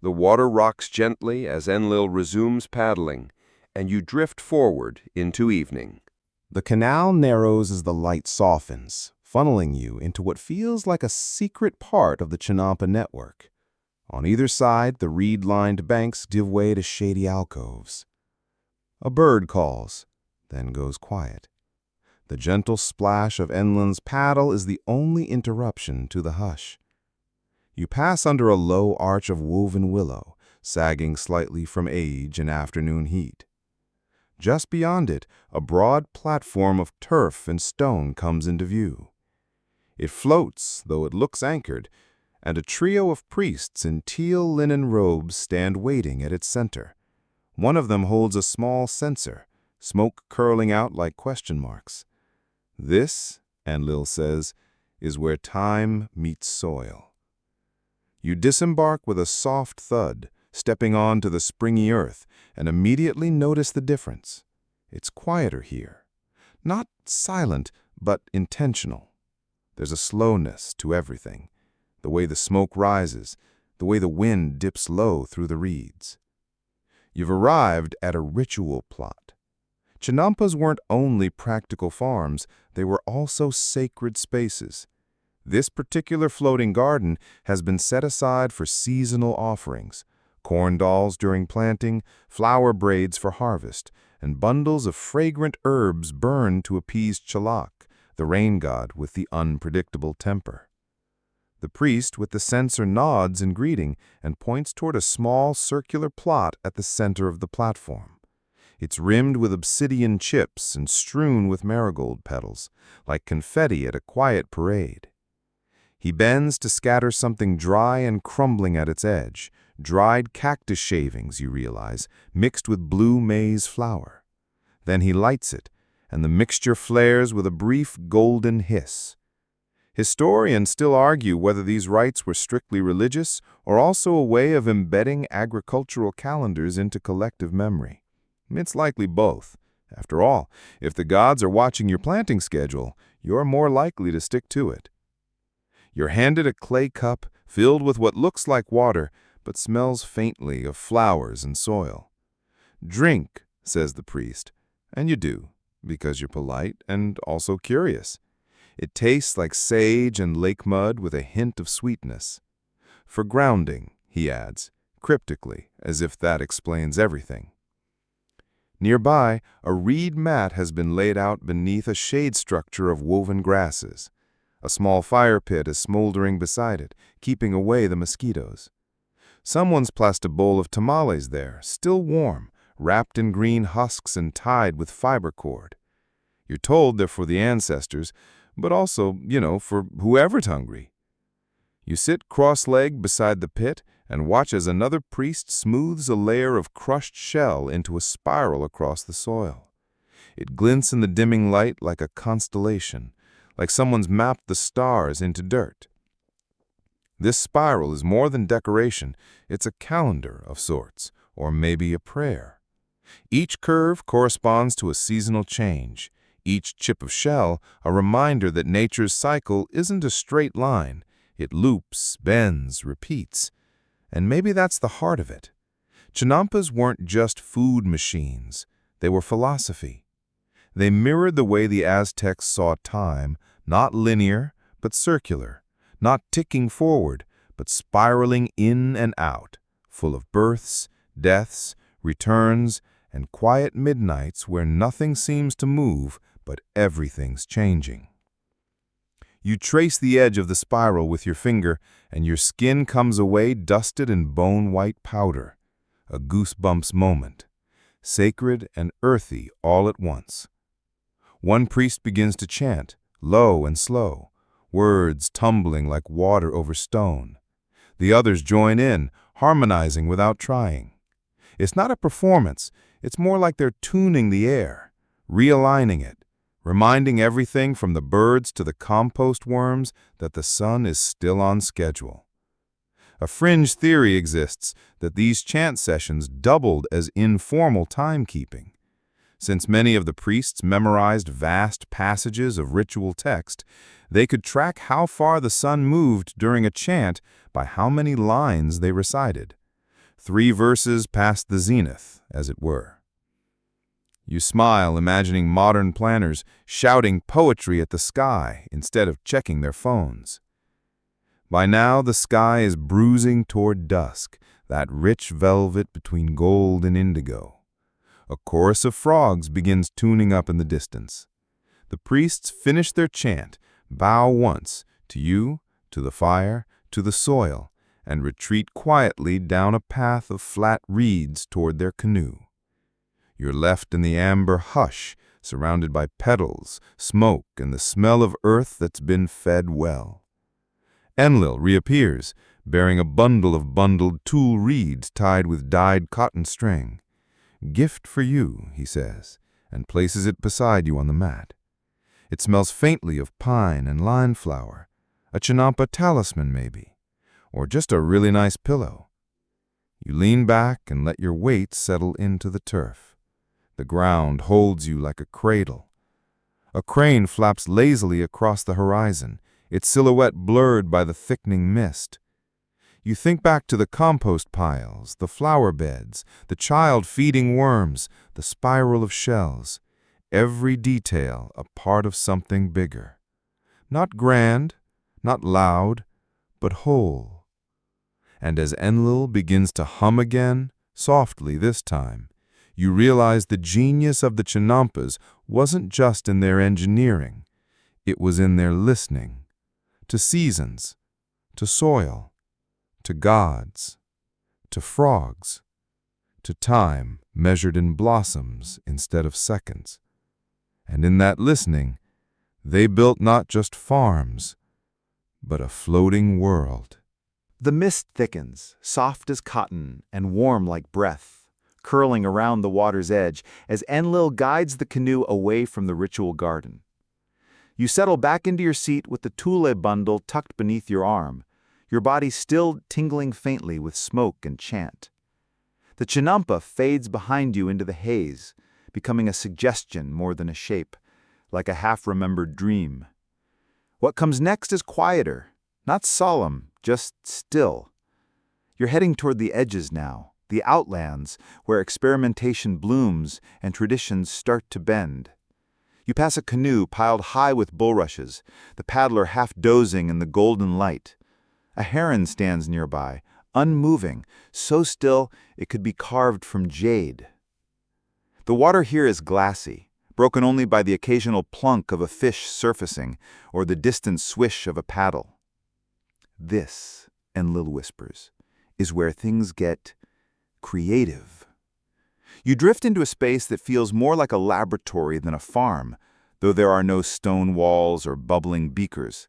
The water rocks gently as Enlil resumes paddling, and you drift forward into evening. The canal narrows as the light softens, funneling you into what feels like a secret part of the Chinampa network. On either side, the reed-lined banks give way to shady alcoves. A bird calls, then goes quiet. The gentle splash of Enlin's paddle is the only interruption to the hush. You pass under a low arch of woven willow, sagging slightly from age and afternoon heat. Just beyond it, a broad platform of turf and stone comes into view. It floats, though it looks anchored, and a trio of priests in teal linen robes stand waiting at its center. One of them holds a small censer, smoke curling out like question marks. This, Enlil says, is where time meets soil. You disembark with a soft thud, stepping onto the springy earth, and immediately notice the difference. It's quieter here. Not silent, but intentional. There's a slowness to everything. The way the smoke rises, the way the wind dips low through the reeds. You've arrived at a ritual plot. Chinampas weren't only practical farms, they were also sacred spaces. This particular floating garden has been set aside for seasonal offerings, corn dolls during planting, flower braids for harvest, and bundles of fragrant herbs burned to appease Chalak, the rain god with the unpredictable temper. The priest with the censer nods in greeting and points toward a small circular plot at the center of the platform. It's rimmed with obsidian chips and strewn with marigold petals, like confetti at a quiet parade. He bends to scatter something dry and crumbling at its edge, dried cactus shavings, you realize, mixed with blue maize flour. Then he lights it, and the mixture flares with a brief golden hiss. Historians still argue whether these rites were strictly religious or also a way of embedding agricultural calendars into collective memory. It's likely both. After all, if the gods are watching your planting schedule, you're more likely to stick to it. You're handed a clay cup filled with what looks like water, but smells faintly of flowers and soil. "Drink," says the priest, and you do, because you're polite and also curious. It tastes like sage and lake mud with a hint of sweetness. "For grounding," he adds, cryptically, as if that explains everything. Nearby, a reed mat has been laid out beneath a shade structure of woven grasses. A small fire pit is smoldering beside it, keeping away the mosquitoes. Someone's placed a bowl of tamales there, still warm, wrapped in green husks and tied with fiber cord. You're told they're for the ancestors, but also, for whoever's hungry. You sit cross-legged beside the pit and watch as another priest smooths a layer of crushed shell into a spiral across the soil. It glints in the dimming light like a constellation, like someone's mapped the stars into dirt. This spiral is more than decoration, it's a calendar of sorts, or maybe a prayer. Each curve corresponds to a seasonal change, each chip of shell a reminder that nature's cycle isn't a straight line. It loops, bends, repeats. And maybe that's the heart of it. Chinampas weren't just food machines, they were philosophy. They mirrored the way the Aztecs saw time, not linear, but circular, not ticking forward, but spiraling in and out, full of births, deaths, returns, and quiet midnights where nothing seems to move, but everything's changing. You trace the edge of the spiral with your finger, and your skin comes away dusted in bone-white powder. A goosebumps moment, sacred and earthy all at once. One priest begins to chant, low and slow, words tumbling like water over stone. The others join in, harmonizing without trying. It's not a performance, it's more like they're tuning the air, realigning it, reminding everything from the birds to the compost worms that the sun is still on schedule. A fringe theory exists that these chant sessions doubled as informal timekeeping. Since many of the priests memorized vast passages of ritual text, they could track how far the sun moved during a chant by how many lines they recited. 3 verses past the zenith, as it were. You smile, imagining modern planners shouting poetry at the sky instead of checking their phones. By now, the sky is bruising toward dusk, that rich velvet between gold and indigo. A chorus of frogs begins tuning up in the distance. The priests finish their chant, bow once, to you, to the fire, to the soil, and retreat quietly down a path of flat reeds toward their canoe. You're left in the amber hush, surrounded by petals, smoke, and the smell of earth that's been fed well. Enlil reappears, bearing a bundle of bundled tulle reeds tied with dyed cotton string. "Gift for you," he says, and places it beside you on the mat. It smells faintly of pine and line flower, a Chinampa talisman maybe, or just a really nice pillow. You lean back and let your weight settle into the turf. The ground holds you like a cradle. A crane flaps lazily across the horizon, its silhouette blurred by the thickening mist. You think back to the compost piles, the flower beds, the child feeding worms, the spiral of shells, every detail a part of something bigger. Not grand, not loud, but whole. And as Enlil begins to hum again, softly this time, you realize the genius of the Chinampas wasn't just in their engineering, it was in their listening, to seasons, to soil, to gods, to frogs, to time measured in blossoms instead of seconds. And in that listening, they built not just farms, but a floating world. The mist thickens, soft as cotton and warm like breath, curling around the water's edge as Enlil guides the canoe away from the ritual garden. You settle back into your seat with the tule bundle tucked beneath your arm, your body still tingling faintly with smoke and chant. The chinampa fades behind you into the haze, becoming a suggestion more than a shape, like a half-remembered dream. What comes next is quieter, not solemn, just still. You're heading toward the edges now, the outlands, where experimentation blooms and traditions start to bend. You pass a canoe piled high with bulrushes, the paddler half dozing in the golden light. A heron stands nearby, unmoving, so still it could be carved from jade. The water here is glassy, broken only by the occasional plunk of a fish surfacing or the distant swish of a paddle. This, Enlil whispers, is where things get creative. You drift into a space that feels more like a laboratory than a farm, though there are no stone walls or bubbling beakers.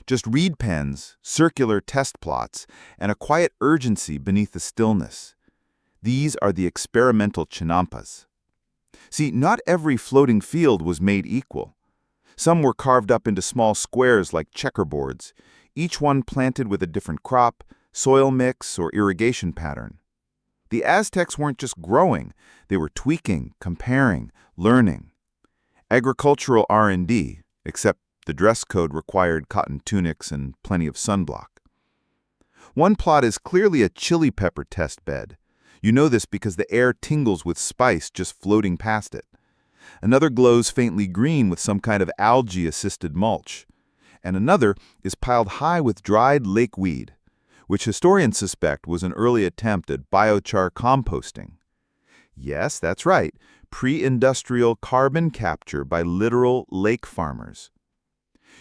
Just reed pens, circular test plots, and a quiet urgency beneath the stillness. These are the experimental chinampas. See, not every floating field was made equal. Some were carved up into small squares like checkerboards, each one planted with a different crop, soil mix, or irrigation pattern. The Aztecs weren't just growing, they were tweaking, comparing, learning. Agricultural R&D, except the dress code required cotton tunics and plenty of sunblock. One plot is clearly a chili pepper test bed. You know this because the air tingles with spice just floating past it. Another glows faintly green with some kind of algae-assisted mulch. And another is piled high with dried lake weed, which historians suspect was an early attempt at biochar composting. Yes, that's right, pre-industrial carbon capture by literal lake farmers.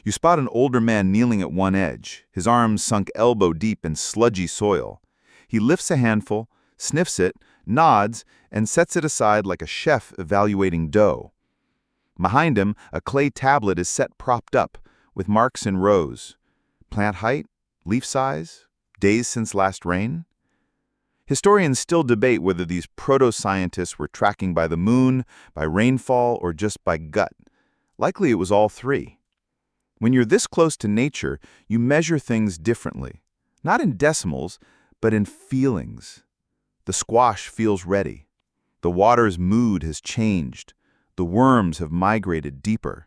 You spot an older man kneeling at one edge, his arms sunk elbow-deep in sludgy soil. He lifts a handful, sniffs it, nods, and sets it aside like a chef evaluating dough. Behind him, a clay tablet is set propped up, with marks in rows. Plant height, leaf size, days since last rain. Historians still debate whether these proto-scientists were tracking by the moon, by rainfall, or just by gut. Likely it was all three. When you're this close to nature, you measure things differently. Not in decimals, but in feelings. The squash feels ready. The water's mood has changed. The worms have migrated deeper.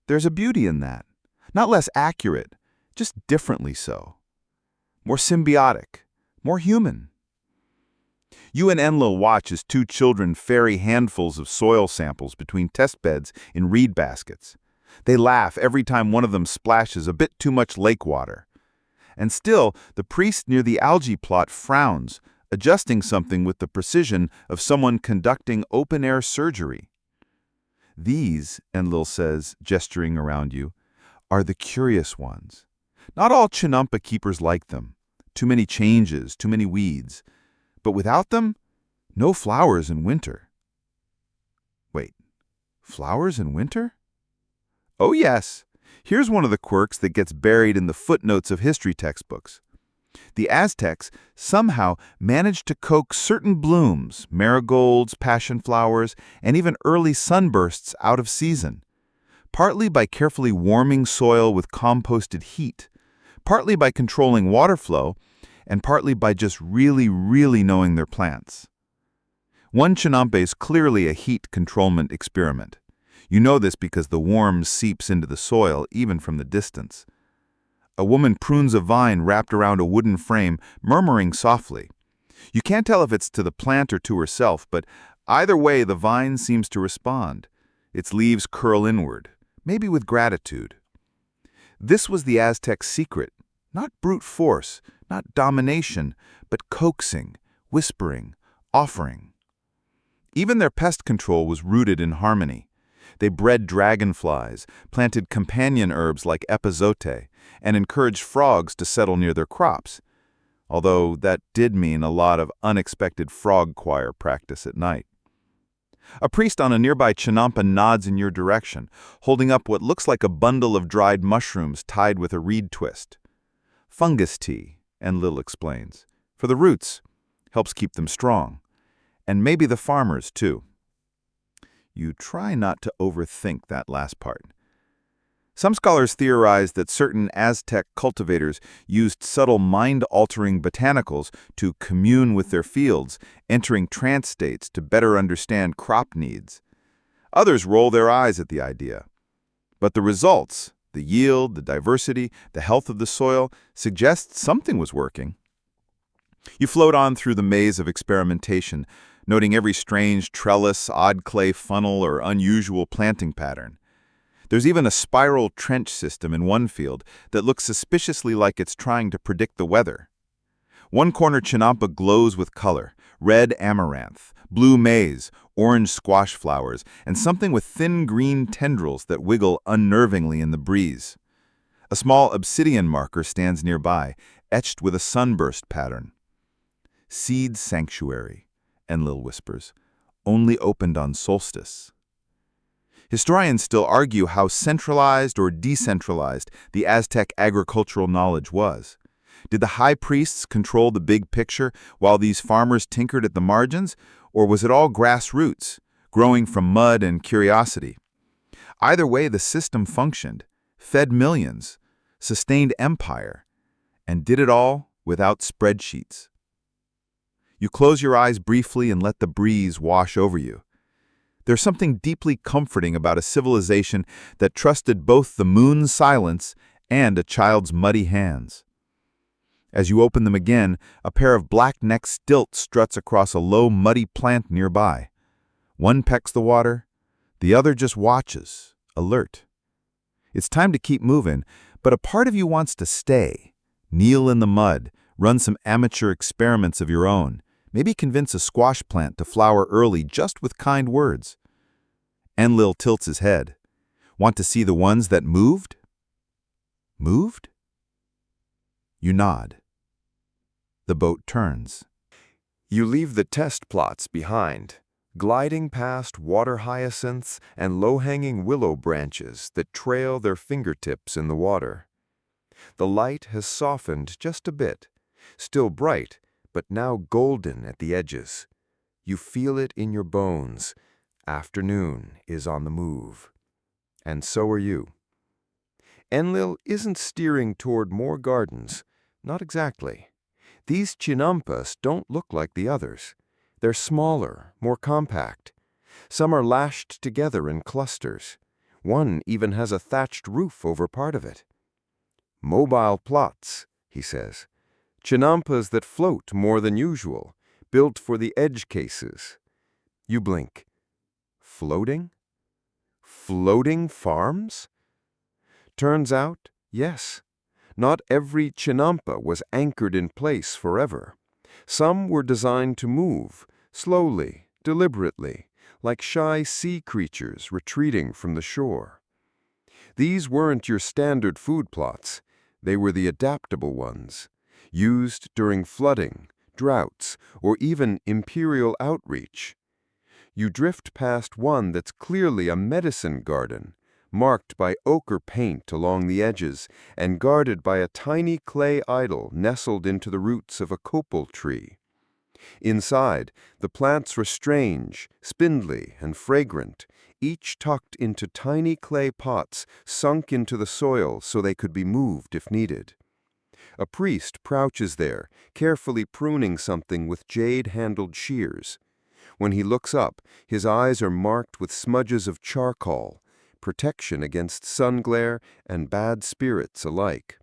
There's a beauty in that. Not less accurate, just differently so. More symbiotic, more human. You and Enlil watch as two children ferry handfuls of soil samples between test beds in reed baskets. They laugh every time one of them splashes a bit too much lake water. And still, the priest near the algae plot frowns, adjusting something with the precision of someone conducting open-air surgery. These, Enlil says, gesturing around you, are the curious ones. Not all chinampa keepers like them. Too many changes, too many weeds. But without them, no flowers in winter. Wait, flowers in winter? Oh yes, here's one of the quirks that gets buried in the footnotes of history textbooks. The Aztecs somehow managed to coax certain blooms, marigolds, passion flowers, and even early sunbursts out of season, partly by carefully warming soil with composted heat, partly by controlling water flow, and partly by just really knowing their plants. One chinampa is clearly a heat controlment experiment. You know this because the warmth seeps into the soil even from the distance. A woman prunes a vine wrapped around a wooden frame, murmuring softly. You can't tell if it's to the plant or to herself, but either way the vine seems to respond. Its leaves curl inward, maybe with gratitude. This was the Aztec secret, not brute force, not domination, but coaxing, whispering, offering. Even their pest control was rooted in harmony. They bred dragonflies, planted companion herbs like epazote, and encouraged frogs to settle near their crops. although that did mean a lot of unexpected frog choir practice at night. A priest on a nearby chinampa nods in your direction, holding up what looks like a bundle of dried mushrooms tied with a reed twist. Fungus tea, Enlil explains. For the roots, helps keep them strong. And maybe the farmers, too. You try not to overthink that last part. Some scholars theorize that certain Aztec cultivators used subtle mind-altering botanicals to commune with their fields, entering trance states to better understand crop needs. Others roll their eyes at the idea. But the results, the yield, the diversity, the health of the soil, suggest something was working. You float on through the maze of experimentation, noting every strange trellis, odd clay funnel, or unusual planting pattern. There's even a spiral trench system in one field that looks suspiciously like it's trying to predict the weather. One corner chinampa glows with color: red amaranth, blue maize, orange squash flowers, and something with thin green tendrils that wiggle unnervingly in the breeze. A small obsidian marker stands nearby, etched with a sunburst pattern. Seed sanctuary, Enlil whispers, only opened on solstice. Historians still argue how centralized or decentralized the Aztec agricultural knowledge was. Did the high priests control the big picture while these farmers tinkered at the margins, or was it all grassroots, growing from mud and curiosity? Either way, the system functioned, fed millions, sustained empire, and did it all without spreadsheets. You close your eyes briefly and let the breeze wash over you. There's something deeply comforting about a civilization that trusted both the moon's silence and a child's muddy hands. As you open them again, a pair of black-necked stilts struts across a low, muddy plant nearby. One pecks the water, the other just watches, alert. It's time to keep moving, but a part of you wants to stay, kneel in the mud, run some amateur experiments of your own, maybe convince a squash plant to flower early just with kind words. Enlil tilts his head. Want to see the ones that moved? Moved? You nod. The boat turns. You leave the test plots behind, gliding past water hyacinths and low-hanging willow branches that trail their fingertips in the water. The light has softened just a bit, still bright, but now golden at the edges. You feel it in your bones. Afternoon is on the move. And so are you. Enlil isn't steering toward more gardens. Not exactly. These chinampas don't look like the others. They're smaller, more compact. Some are lashed together in clusters. One even has a thatched roof over part of it. Mobile plots, he says. Chinampas that float more than usual, built for the edge cases. You blink. Floating? Floating farms? Turns out, yes. Not every chinampa was anchored in place forever. Some were designed to move, slowly, deliberately, like shy sea creatures retreating from the shore. These weren't your standard food plots. They were the adaptable ones, used during flooding, droughts, or even imperial outreach. You drift past one that's clearly a medicine garden, marked by ochre paint along the edges and guarded by a tiny clay idol nestled into the roots of a copal tree. Inside, the plants were strange, spindly, and fragrant, each tucked into tiny clay pots sunk into the soil so they could be moved if needed. A priest crouches there, carefully pruning something with jade-handled shears. When he looks up, his eyes are marked with smudges of charcoal, protection against sun glare and bad spirits alike.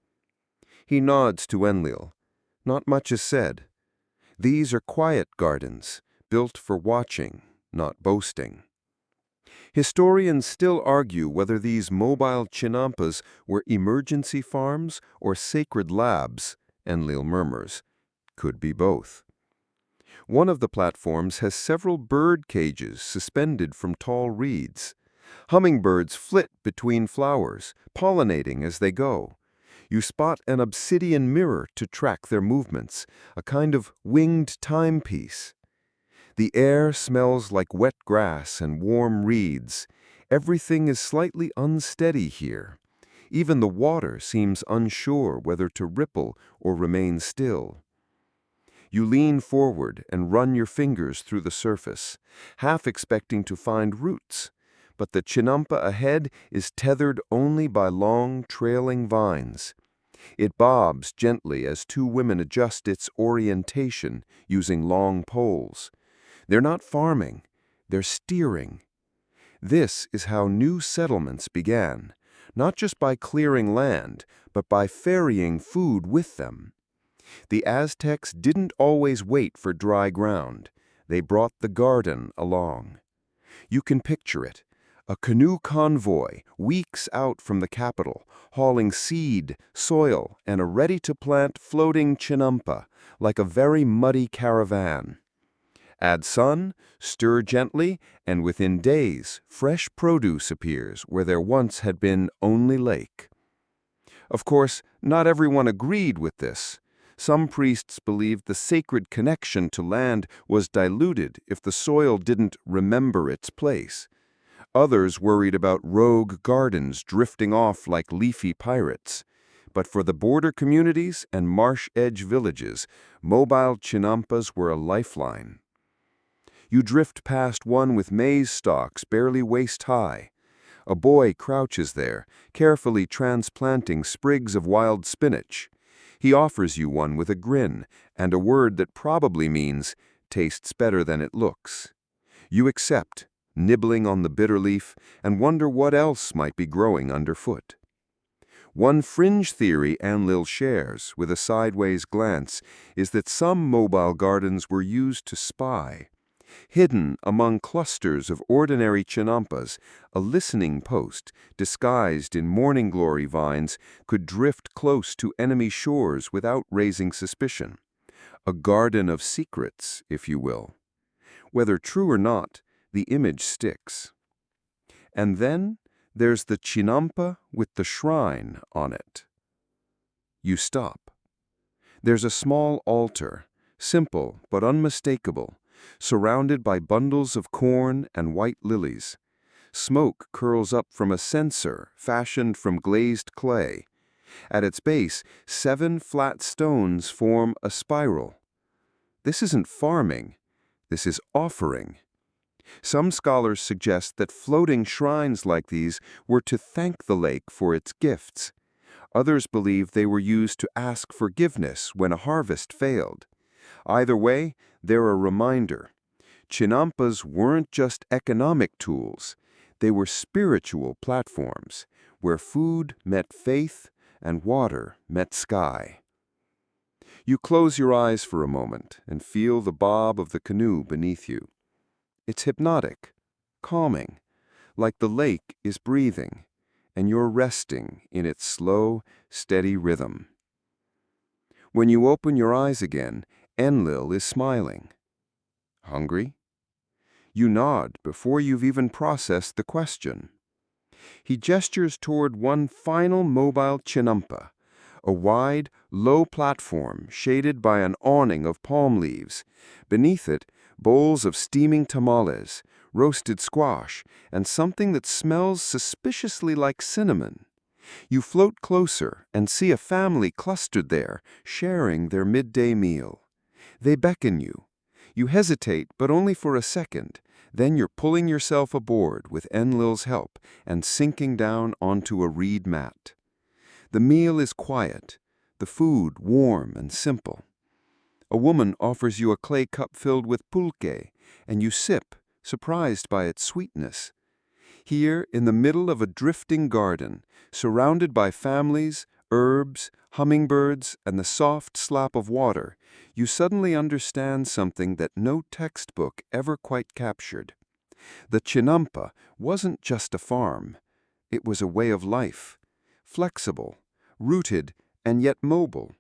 He nods to Enlil. Not much is said. These are quiet gardens, built for watching, not boasting. Historians still argue whether these mobile chinampas were emergency farms or sacred labs, Enlil murmurs. Could be both. One of the platforms has several bird cages suspended from tall reeds. Hummingbirds flit between flowers, pollinating as they go. You spot an obsidian mirror to track their movements, a kind of winged timepiece. The air smells like wet grass and warm reeds. Everything is slightly unsteady here. Even the water seems unsure whether to ripple or remain still. You lean forward and run your fingers through the surface, half expecting to find roots. But the chinampa ahead is tethered only by long, trailing vines. It bobs gently as two women adjust its orientation using long poles. They're not farming, they're steering. This is how new settlements began, not just by clearing land, but by ferrying food with them. The Aztecs didn't always wait for dry ground. They brought the garden along. You can picture it. A canoe convoy, weeks out from the capital, hauling seed, soil, and a ready-to-plant floating chinampa, like a very muddy caravan. Add sun, stir gently, and within days, fresh produce appears where there once had been only lake. Of course, not everyone agreed with this. Some priests believed the sacred connection to land was diluted if the soil didn't remember its place. Others worried about rogue gardens drifting off like leafy pirates. But for the border communities and marsh-edge villages, mobile chinampas were a lifeline. You drift past one with maize stalks barely waist-high. A boy crouches there, carefully transplanting sprigs of wild spinach. He offers you one with a grin and a word that probably means, tastes better than it looks. You accept, nibbling on the bitter leaf, and wonder what else might be growing underfoot. One fringe theory Enlil shares, with a sideways glance, is that some mobile gardens were used to spy. Hidden among clusters of ordinary chinampas, a listening post, disguised in morning glory vines, could drift close to enemy shores without raising suspicion. A garden of secrets, if you will. Whether true or not, the image sticks. And then there's the chinampa with the shrine on it. You stop. There's a small altar, simple but unmistakable, surrounded by bundles of corn and white lilies. Smoke curls up from a censer fashioned from glazed clay. At its base, 7 flat stones form a spiral. This isn't farming. This is offering. Some scholars suggest that floating shrines like these were to thank the lake for its gifts. Others believe they were used to ask forgiveness when a harvest failed. Either way, they're a reminder. Chinampas weren't just economic tools. They were spiritual platforms, where food met faith and water met sky. You close your eyes for a moment and feel the bob of the canoe beneath you. It's hypnotic, calming, like the lake is breathing, and you're resting in its slow, steady rhythm. When you open your eyes again, Enlil is smiling. Hungry? You nod before you've even processed the question. He gestures toward one final mobile chinampa, a wide, low platform shaded by an awning of palm leaves. Beneath it, bowls of steaming tamales, roasted squash, and something that smells suspiciously like cinnamon. You float closer and see a family clustered there, sharing their midday meal. They beckon you. You hesitate, but only for a second. Then you're pulling yourself aboard with Enlil's help and sinking down onto a reed mat. The meal is quiet, the food warm and simple. A woman offers you a clay cup filled with pulque, and you sip, surprised by its sweetness. Here, in the middle of a drifting garden, surrounded by families, herbs, hummingbirds, and the soft slap of water, you suddenly understand something that no textbook ever quite captured. The chinampa wasn't just a farm. It was a way of life, flexible, rooted, and yet mobile,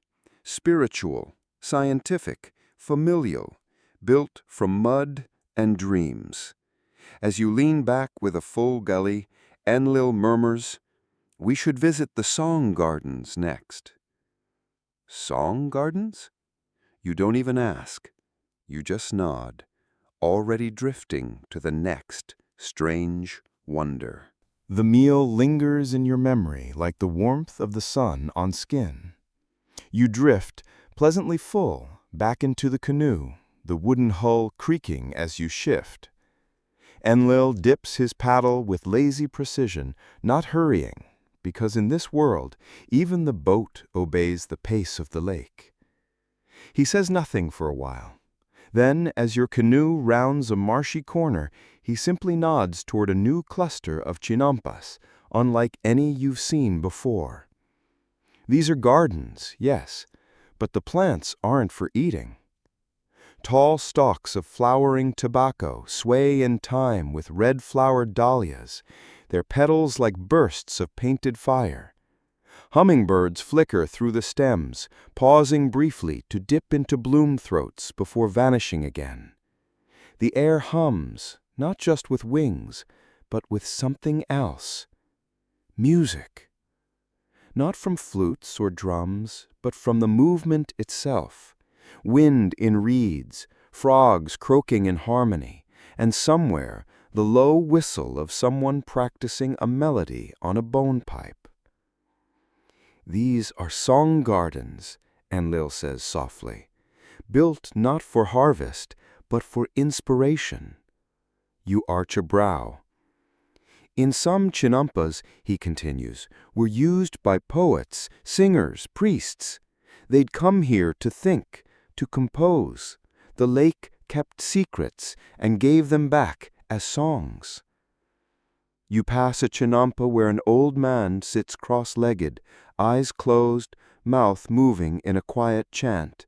spiritual, scientific, familial, built from mud and dreams. As you lean back with a full gully, Enlil murmurs, We should visit the song gardens next. Song gardens? You don't even ask. You just nod, already drifting to the next strange wonder. The meal lingers in your memory like the warmth of the sun on skin. You drift, pleasantly full, back into the canoe, the wooden hull creaking as you shift. Enlil dips his paddle with lazy precision, not hurrying, because in this world, even the boat obeys the pace of the lake. He says nothing for a while. Then, as your canoe rounds a marshy corner, he simply nods toward a new cluster of chinampas, unlike any you've seen before. These are gardens, yes, but the plants aren't for eating. Tall stalks of flowering tobacco sway in time with red-flowered dahlias, their petals like bursts of painted fire. Hummingbirds flicker through the stems, pausing briefly to dip into bloom throats before vanishing again. The air hums, not just with wings, but with something else. Music. Not from flutes or drums, but from the movement itself. Wind in reeds, frogs croaking in harmony, and somewhere the low whistle of someone practicing a melody on a bone pipe. These are song gardens, Enlil says softly, built not for harvest, but for inspiration. You arch a brow. In some chinampas, he continues, were used by poets, singers, priests. They'd come here to think, to compose. The lake kept secrets and gave them back as songs. You pass a chinampa where an old man sits cross-legged, eyes closed, mouth moving in a quiet chant.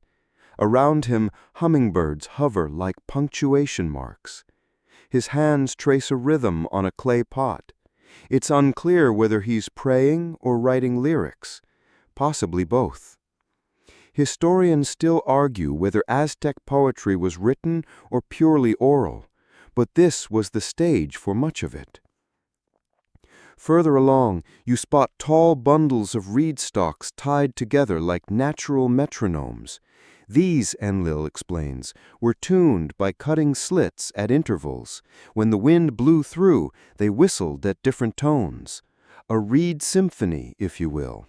Around him, hummingbirds hover like punctuation marks. His hands trace a rhythm on a clay pot. It's unclear whether he's praying or writing lyrics, possibly both. Historians still argue whether Aztec poetry was written or purely oral, but this was the stage for much of it. Further along, you spot tall bundles of reed stalks tied together like natural metronomes. These, Enlil explains, were tuned by cutting slits at intervals. When the wind blew through, they whistled at different tones. A reed symphony, if you will.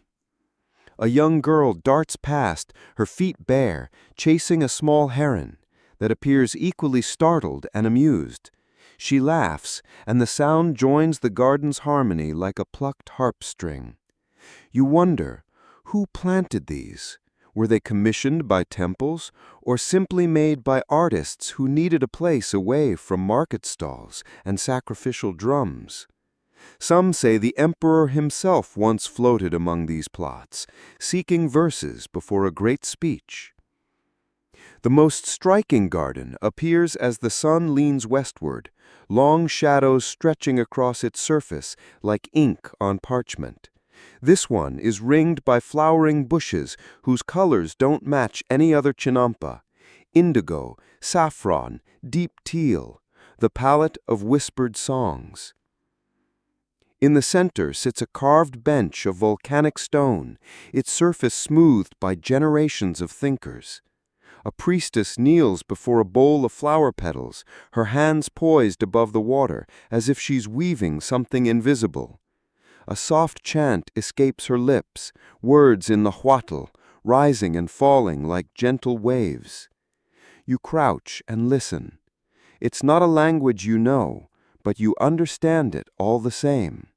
A young girl darts past, her feet bare, chasing a small heron that appears equally startled and amused. She laughs, and the sound joins the garden's harmony like a plucked harp string. You wonder, who planted these? Were they commissioned by temples, or simply made by artists who needed a place away from market stalls and sacrificial drums? Some say the emperor himself once floated among these plots, seeking verses before a great speech. The most striking garden appears as the sun leans westward, long shadows stretching across its surface like ink on parchment. This one is ringed by flowering bushes whose colors don't match any other chinampa. Indigo, saffron, deep teal, the palette of whispered songs. In the center sits a carved bench of volcanic stone, its surface smoothed by generations of thinkers. A priestess kneels before a bowl of flower petals, her hands poised above the water, as if she's weaving something invisible. A soft chant escapes her lips, words in Nahuatl, rising and falling like gentle waves. You crouch and listen. It's not a language you know, but you understand it all the same.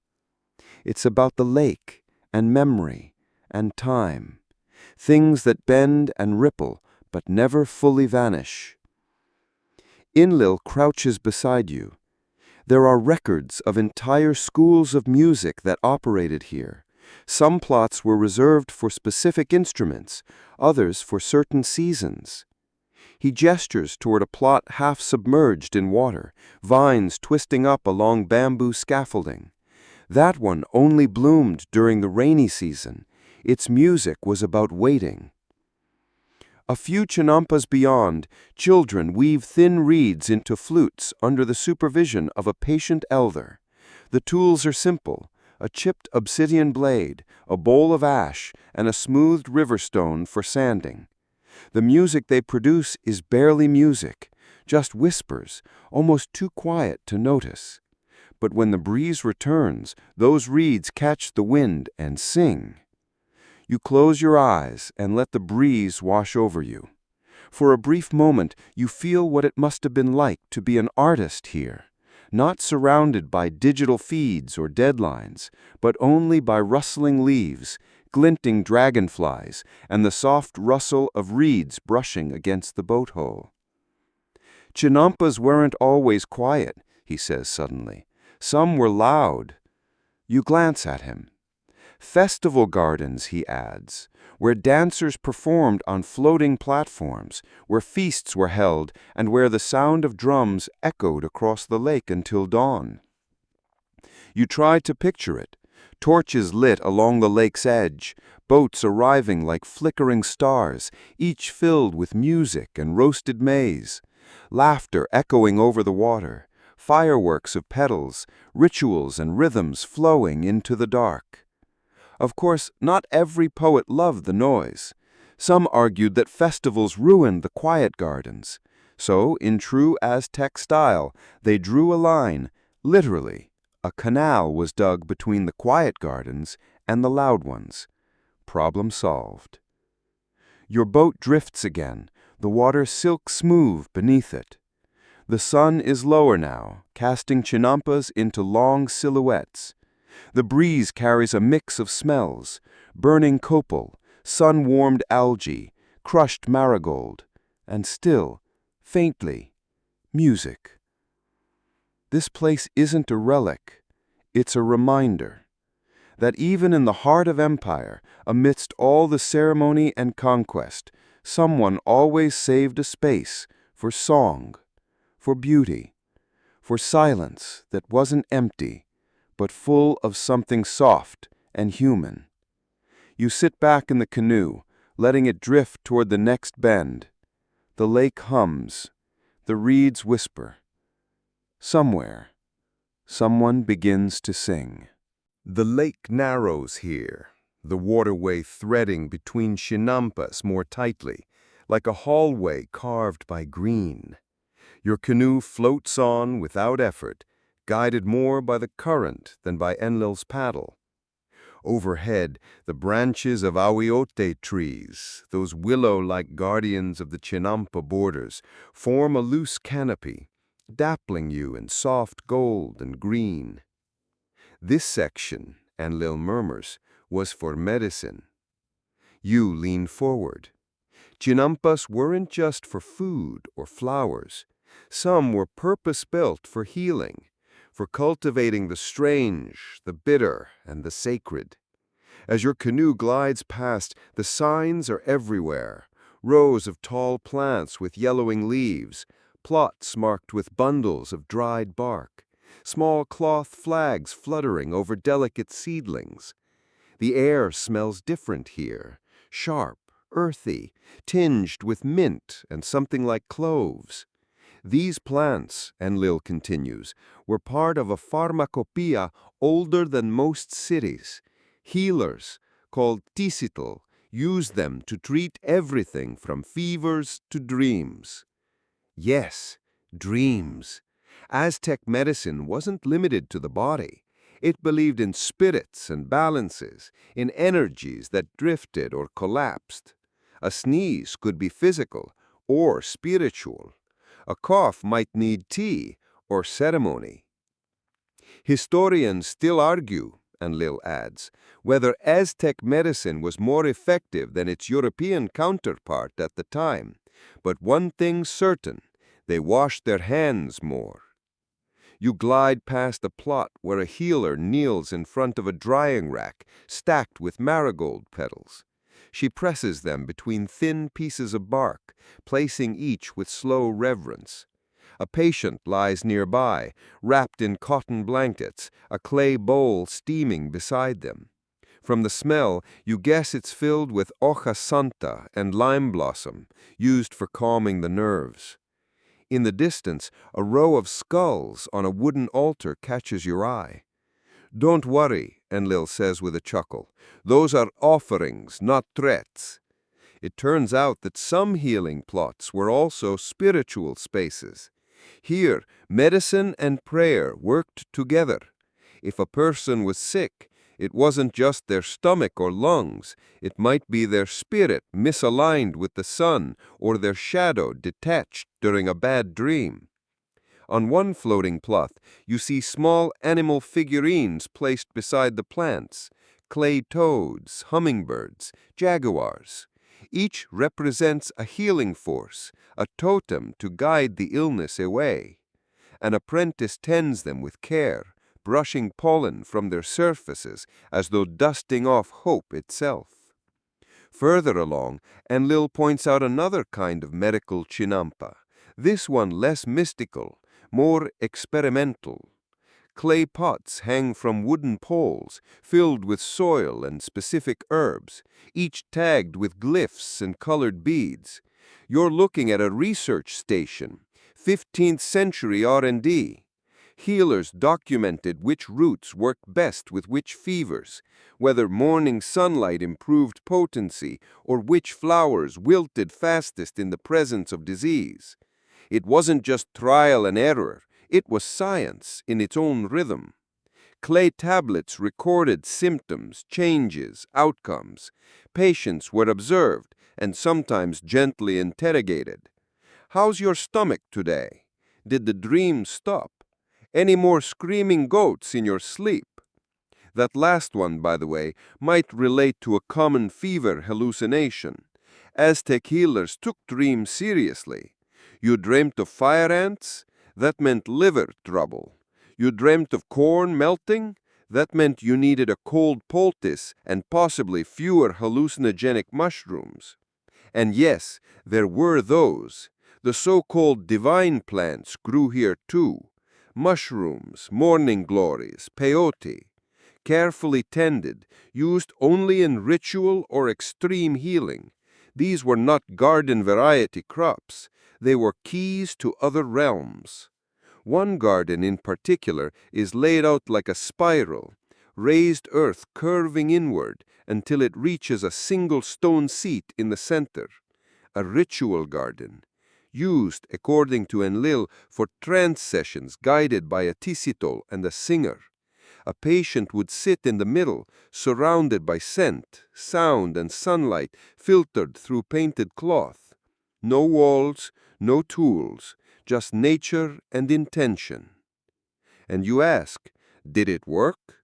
It's about the lake, and memory, and time. Things that bend and ripple, but never fully vanish. Enlil crouches beside you. There are records of entire schools of music that operated here. Some plots were reserved for specific instruments, others for certain seasons. He gestures toward a plot half submerged in water, vines twisting up along bamboo scaffolding. That one only bloomed during the rainy season. Its music was about waiting. A few chinampas beyond, children weave thin reeds into flutes under the supervision of a patient elder. The tools are simple, a chipped obsidian blade, a bowl of ash, and a smoothed river stone for sanding. The music they produce is barely music, just whispers, almost too quiet to notice. But when the breeze returns, those reeds catch the wind and sing. You close your eyes and let the breeze wash over you. For a brief moment, you feel what it must have been like to be an artist here, not surrounded by digital feeds or deadlines, but only by rustling leaves, glinting dragonflies, and the soft rustle of reeds brushing against the boat hull. Chinampas weren't always quiet, he says suddenly. Some were loud. You glance at him. Festival gardens, he adds, where dancers performed on floating platforms, where feasts were held, and where the sound of drums echoed across the lake until dawn. You try to picture it. Torches lit along the lake's edge, boats arriving like flickering stars, each filled with music and roasted maize, laughter echoing over the water, fireworks of petals, rituals and rhythms flowing into the dark. Of course, not every poet loved the noise. Some argued that festivals ruined the quiet gardens. So, in true Aztec style, they drew a line, literally. A canal was dug between the quiet gardens and the loud ones. Problem solved. Your boat drifts again, the water silk smooth beneath it. The sun is lower now, casting chinampas into long silhouettes. The breeze carries a mix of smells: burning copal, sun-warmed algae, crushed marigold, and still, faintly, music. This place isn't a relic, it's a reminder that even in the heart of empire, amidst all the ceremony and conquest, someone always saved a space for song, for beauty, for silence that wasn't empty, but full of something soft and human. You sit back in the canoe, letting it drift toward the next bend. The lake hums, the reeds whisper. Somewhere, someone begins to sing. The lake narrows here, the waterway threading between chinampas more tightly, like a hallway carved by green. Your canoe floats on without effort, guided more by the current than by Enlil's paddle. Overhead, the branches of awiote trees, those willow-like guardians of the chinampa borders, form a loose canopy, dappling you in soft gold and green. This section, Enlil murmurs, was for medicine. You lean forward. Chinampas weren't just for food or flowers. Some were purpose-built for healing, for cultivating the strange, the bitter, and the sacred. As your canoe glides past, the signs are everywhere: rows of tall plants with yellowing leaves, plots marked with bundles of dried bark, small cloth flags fluttering over delicate seedlings. The air smells different here, sharp, earthy, tinged with mint and something like cloves. These plants, Enlil continues, were part of a pharmacopoeia older than most cities. Healers, called tisitl, used them to treat everything from fevers to dreams. Yes, dreams. Aztec medicine wasn't limited to the body. It believed in spirits and balances, in energies that drifted or collapsed. A sneeze could be physical or spiritual. A cough might need tea or ceremony. Historians still argue, Enlil adds, whether Aztec medicine was more effective than its European counterpart at the time. But one thing's certain: they washed their hands more. You glide past a plot where a healer kneels in front of a drying rack stacked with marigold petals. She presses them between thin pieces of bark, placing each with slow reverence. A patient lies nearby, wrapped in cotton blankets, a clay bowl steaming beside them. From the smell, you guess it's filled with hoja santa and lime blossom, used for calming the nerves. In the distance, a row of skulls on a wooden altar catches your eye. "Don't worry," Enlil says with a chuckle. "Those are offerings, not threats." It turns out that some healing plots were also spiritual spaces. Here, medicine and prayer worked together. If a person was sick, it wasn't just their stomach or lungs. It might be their spirit misaligned with the sun or their shadow detached during a bad dream. On one floating plot, you see small animal figurines placed beside the plants, clay toads, hummingbirds, jaguars. Each represents a healing force, a totem to guide the illness away. An apprentice tends them with care, brushing pollen from their surfaces as though dusting off hope itself. Further along, Enlil points out another kind of medical chinampa, this one less mystical, more experimental. Clay pots hang from wooden poles, filled with soil and specific herbs, each tagged with glyphs and colored beads. You're looking at a research station, 15th century R&D. Healers documented which roots worked best with which fevers, whether morning sunlight improved potency, or which flowers wilted fastest in the presence of disease. It wasn't just trial and error, it was science in its own rhythm. Clay tablets recorded symptoms, changes, outcomes. Patients were observed and sometimes gently interrogated. "How's your stomach today? Did the dream stop? Any more screaming goats in your sleep?" That last one, by the way, might relate to a common fever hallucination. Aztec healers took dreams seriously. You dreamt of fire ants? That meant liver trouble. You dreamt of corn melting? That meant you needed a cold poultice and possibly fewer hallucinogenic mushrooms. And yes, there were those. The so-called divine plants grew here too. Mushrooms, morning glories, peyote. Carefully tended, used only in ritual or extreme healing. These were not garden variety crops. They were keys to other realms. One garden in particular is laid out like a spiral, raised earth curving inward until it reaches a single stone seat in the center. A ritual garden, used, according to Enlil, for trance sessions guided by a tisitol and a singer. A patient would sit in the middle, surrounded by scent, sound, and sunlight filtered through painted cloth. No walls, no tools, just nature and intention. And you ask, did it work?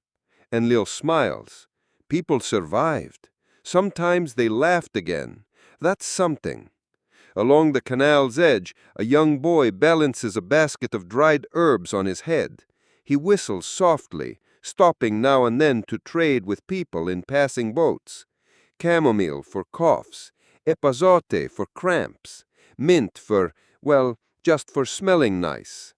Enlil smiles. People survived. Sometimes they laughed again. That's something. Along the canal's edge, a young boy balances a basket of dried herbs on his head. He whistles softly, stopping now and then to trade with people in passing boats. Chamomile for coughs, epazote for cramps, mint for, well, just for smelling nice.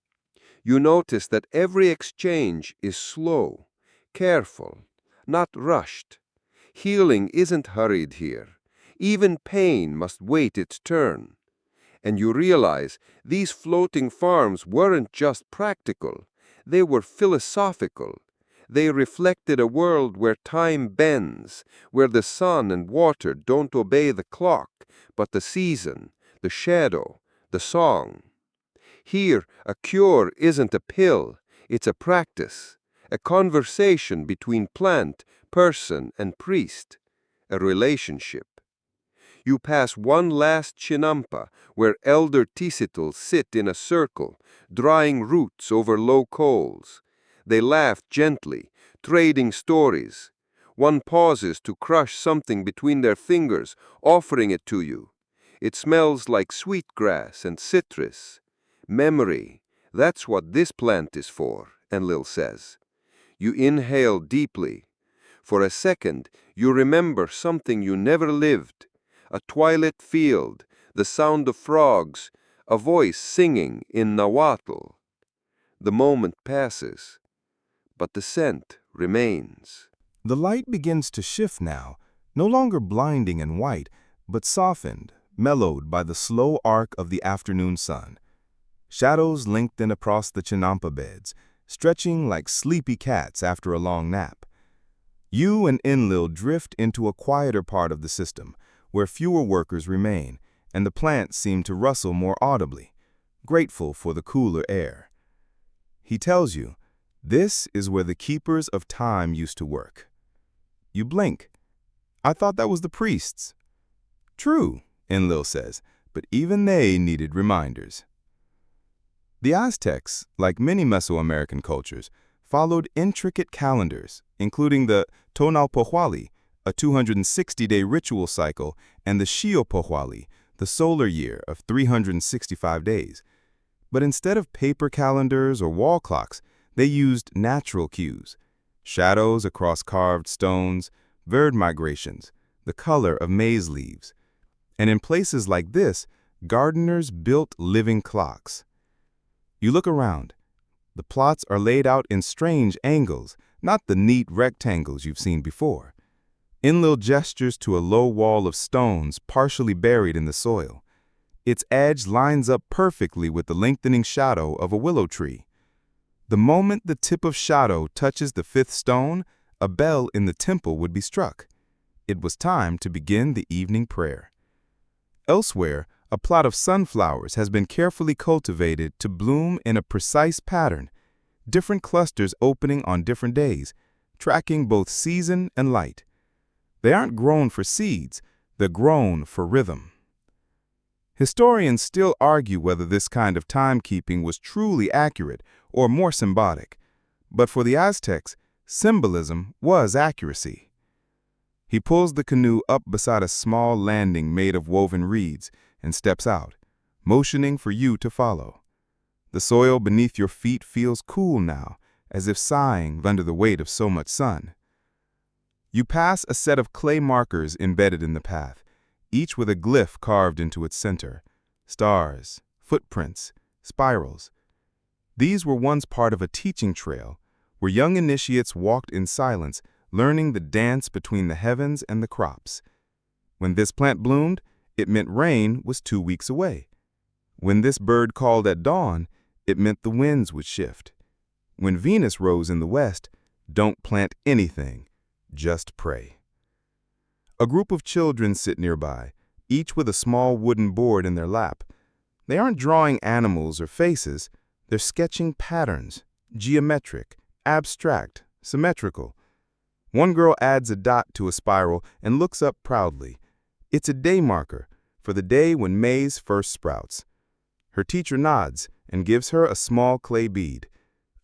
You notice that every exchange is slow, careful, not rushed. Healing isn't hurried here. Even pain must wait its turn. And you realize these floating farms weren't just practical, they were philosophical. They reflected a world where time bends, where the sun and water don't obey the clock, but the season, the shadow, the song. Here, a cure isn't a pill, it's a practice, a conversation between plant, person, and priest, a relationship. You pass one last chinampa where elder tisitls sit in a circle, drying roots over low coals. They laugh gently, trading stories. One pauses to crush something between their fingers, offering it to you. It smells like sweetgrass and citrus. Memory, that's what this plant is for, Enlil says. You inhale deeply. For a second, you remember something you never lived. A twilit field, the sound of frogs, a voice singing in Nahuatl. The moment passes, but the scent remains. The light begins to shift now, no longer blinding and white, but softened, mellowed by the slow arc of the afternoon sun. Shadows lengthen across the chinampa beds, stretching like sleepy cats after a long nap. You and Enlil drift into a quieter part of the system, where fewer workers remain, and the plants seem to rustle more audibly, grateful for the cooler air. He tells you, this is where the keepers of time used to work. You blink. I thought that was the priests. True, Enlil says, but even they needed reminders. The Aztecs, like many Mesoamerican cultures, followed intricate calendars, including the Tonalpohualli, a 260-day ritual cycle, and the Xiupohualli, the solar year of 365 days. But instead of paper calendars or wall clocks, they used natural cues, shadows across carved stones, bird migrations, the color of maize leaves. And in places like this, gardeners built living clocks. You look around. The plots are laid out in strange angles, not the neat rectangles you've seen before. Enlil gestures to a low wall of stones partially buried in the soil. Its edge lines up perfectly with the lengthening shadow of a willow tree. The moment the tip of shadow touches the fifth stone, a bell in the temple would be struck. It was time to begin the evening prayer. Elsewhere, a plot of sunflowers has been carefully cultivated to bloom in a precise pattern, different clusters opening on different days, tracking both season and light. They aren't grown for seeds, they're grown for rhythm. Historians still argue whether this kind of timekeeping was truly accurate or more symbolic, but for the Aztecs, symbolism was accuracy. He pulls the canoe up beside a small landing made of woven reeds and steps out, motioning for you to follow. The soil beneath your feet feels cool now, as if sighing under the weight of so much sun. You pass a set of clay markers embedded in the path, each with a glyph carved into its center. Stars, footprints, spirals. These were once part of a teaching trail, where young initiates walked in silence, learning the dance between the heavens and the crops. When this plant bloomed, it meant rain was 2 weeks away. When this bird called at dawn, it meant the winds would shift. When Venus rose in the west, don't plant anything, just pray. A group of children sit nearby, each with a small wooden board in their lap. They aren't drawing animals or faces, they're sketching patterns, geometric, abstract, symmetrical. One girl adds a dot to a spiral and looks up proudly. It's a day marker for the day when maize first sprouts. Her teacher nods and gives her a small clay bead,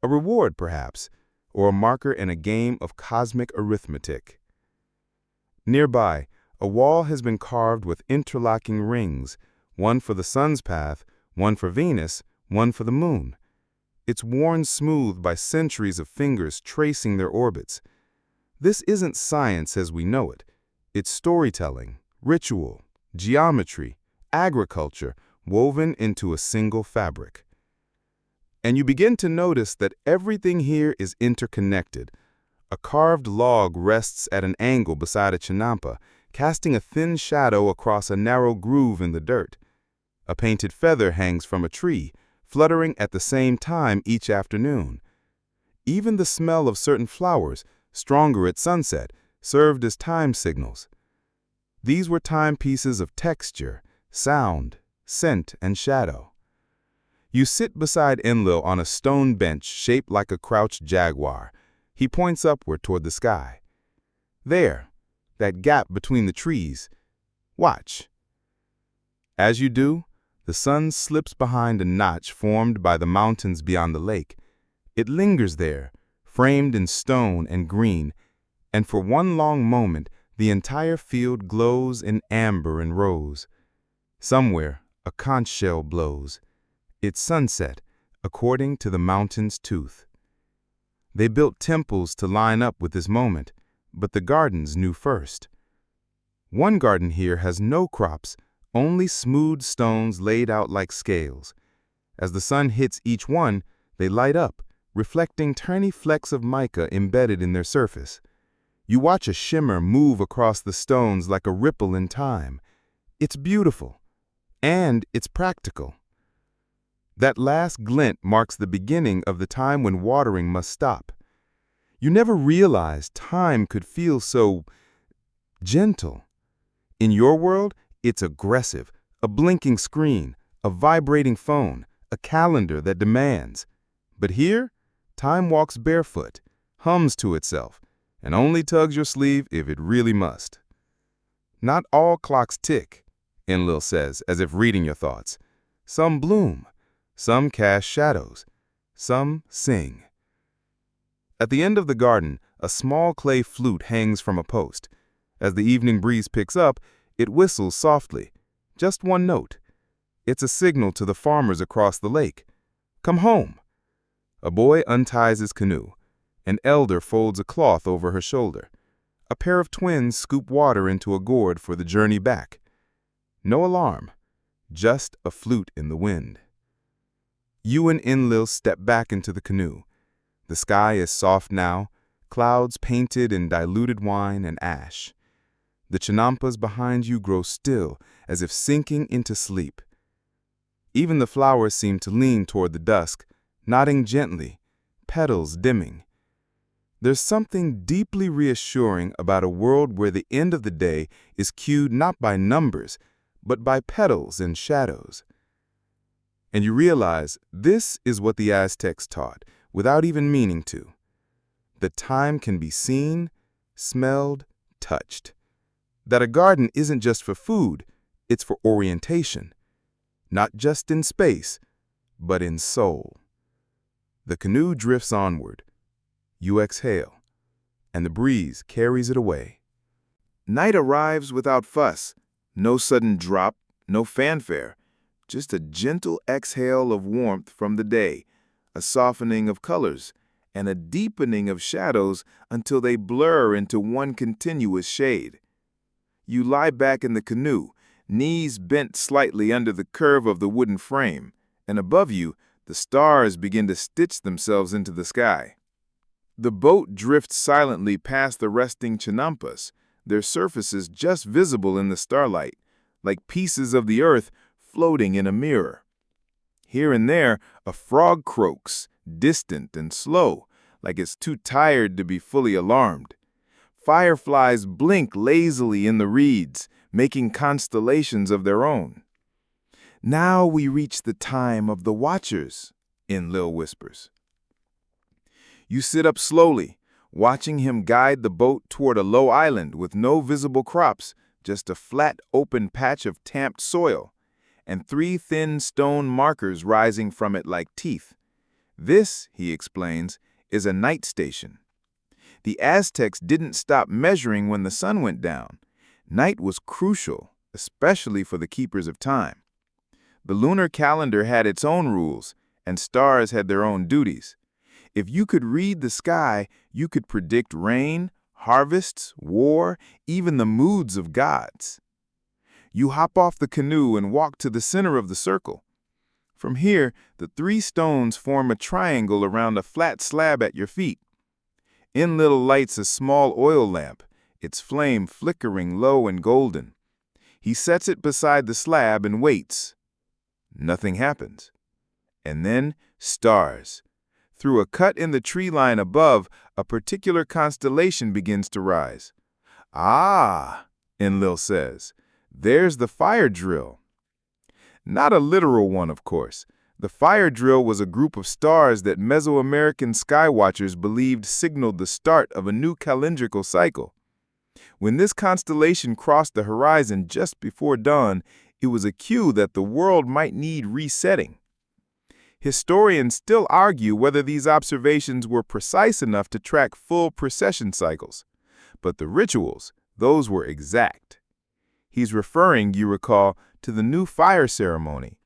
a reward perhaps, or a marker in a game of cosmic arithmetic. Nearby, a wall has been carved with interlocking rings, one for the sun's path, one for Venus, one for the moon. It's worn smooth by centuries of fingers tracing their orbits. This isn't science as we know it. It's storytelling, ritual, geometry, agriculture, woven into a single fabric. And you begin to notice that everything here is interconnected. A carved log rests at an angle beside a chinampa, casting a thin shadow across a narrow groove in the dirt. A painted feather hangs from a tree, fluttering at the same time each afternoon. Even the smell of certain flowers, stronger at sunset, served as time signals. These were timepieces of texture, sound, scent, and shadow. You sit beside Enlil on a stone bench shaped like a crouched jaguar. He points upward toward the sky. There, that gap between the trees. Watch. As you do, the sun slips behind a notch formed by the mountains beyond the lake. It lingers there, framed in stone and green, and for one long moment, the entire field glows in amber and rose. Somewhere, a conch shell blows. It's sunset, according to the mountain's tooth. They built temples to line up with this moment, but the gardens knew first. One garden here has no crops, only smooth stones laid out like scales. As the sun hits each one, they light up, reflecting tiny flecks of mica embedded in their surface. You watch a shimmer move across the stones like a ripple in time. It's beautiful, and it's practical. That last glint marks the beginning of the time when watering must stop. You never realized time could feel so gentle. In your world, it's aggressive, a blinking screen, a vibrating phone, a calendar that demands. But here, time walks barefoot, hums to itself, and only tugs your sleeve if it really must. Not all clocks tick, Enlil says, as if reading your thoughts. Some bloom, some cast shadows, some sing. At the end of the garden, a small clay flute hangs from a post. As the evening breeze picks up, it whistles softly, just one note. It's a signal to the farmers across the lake. Come home. A boy unties his canoe. An elder folds a cloth over her shoulder. A pair of twins scoop water into a gourd for the journey back. No alarm, just a flute in the wind. You and Enlil step back into the canoe. The sky is soft now, clouds painted in diluted wine and ash. The chinampas behind you grow still, as if sinking into sleep. Even the flowers seem to lean toward the dusk, nodding gently, petals dimming. There's something deeply reassuring about a world where the end of the day is cued not by numbers, but by petals and shadows. And you realize this is what the Aztecs taught, without even meaning to. That time can be seen, smelled, touched. That a garden isn't just for food, it's for orientation. Not just in space, but in soul. The canoe drifts onward. You exhale, and the breeze carries it away. Night arrives without fuss. No sudden drop, no fanfare. Just a gentle exhale of warmth from the day, a softening of colors, and a deepening of shadows until they blur into one continuous shade. You lie back in the canoe, knees bent slightly under the curve of the wooden frame, and above you, the stars begin to stitch themselves into the sky. The boat drifts silently past the resting chinampas, their surfaces just visible in the starlight, like pieces of the earth floating in a mirror. Here and there, a frog croaks, distant and slow, like it's too tired to be fully alarmed. Fireflies blink lazily in the reeds, making constellations of their own. Now we reach the time of the watchers, Enlil whispers. You sit up slowly, watching him guide the boat toward a low island with no visible crops, just a flat, open patch of tamped soil, and 3 thin stone markers rising from it like teeth. This, he explains, is a night station. The Aztecs didn't stop measuring when the sun went down. Night was crucial, especially for the keepers of time. The lunar calendar had its own rules, and stars had their own duties. If you could read the sky, you could predict rain, harvests, war, even the moods of gods. You hop off the canoe and walk to the center of the circle. From here, the 3 stones form a triangle around a flat slab at your feet. Enlil lights a small oil lamp, its flame flickering low and golden. He sets it beside the slab and waits. Nothing happens. And then, stars. Through a cut in the tree line above, a particular constellation begins to rise. Ah, Enlil says, there's the fire drill. Not a literal one, of course. The fire drill was a group of stars that Mesoamerican skywatchers believed signaled the start of a new calendrical cycle. When this constellation crossed the horizon just before dawn, it was a cue that the world might need resetting. Historians still argue whether these observations were precise enough to track full precession cycles. But the rituals, those were exact. He's referring, you recall, to the new fire ceremony.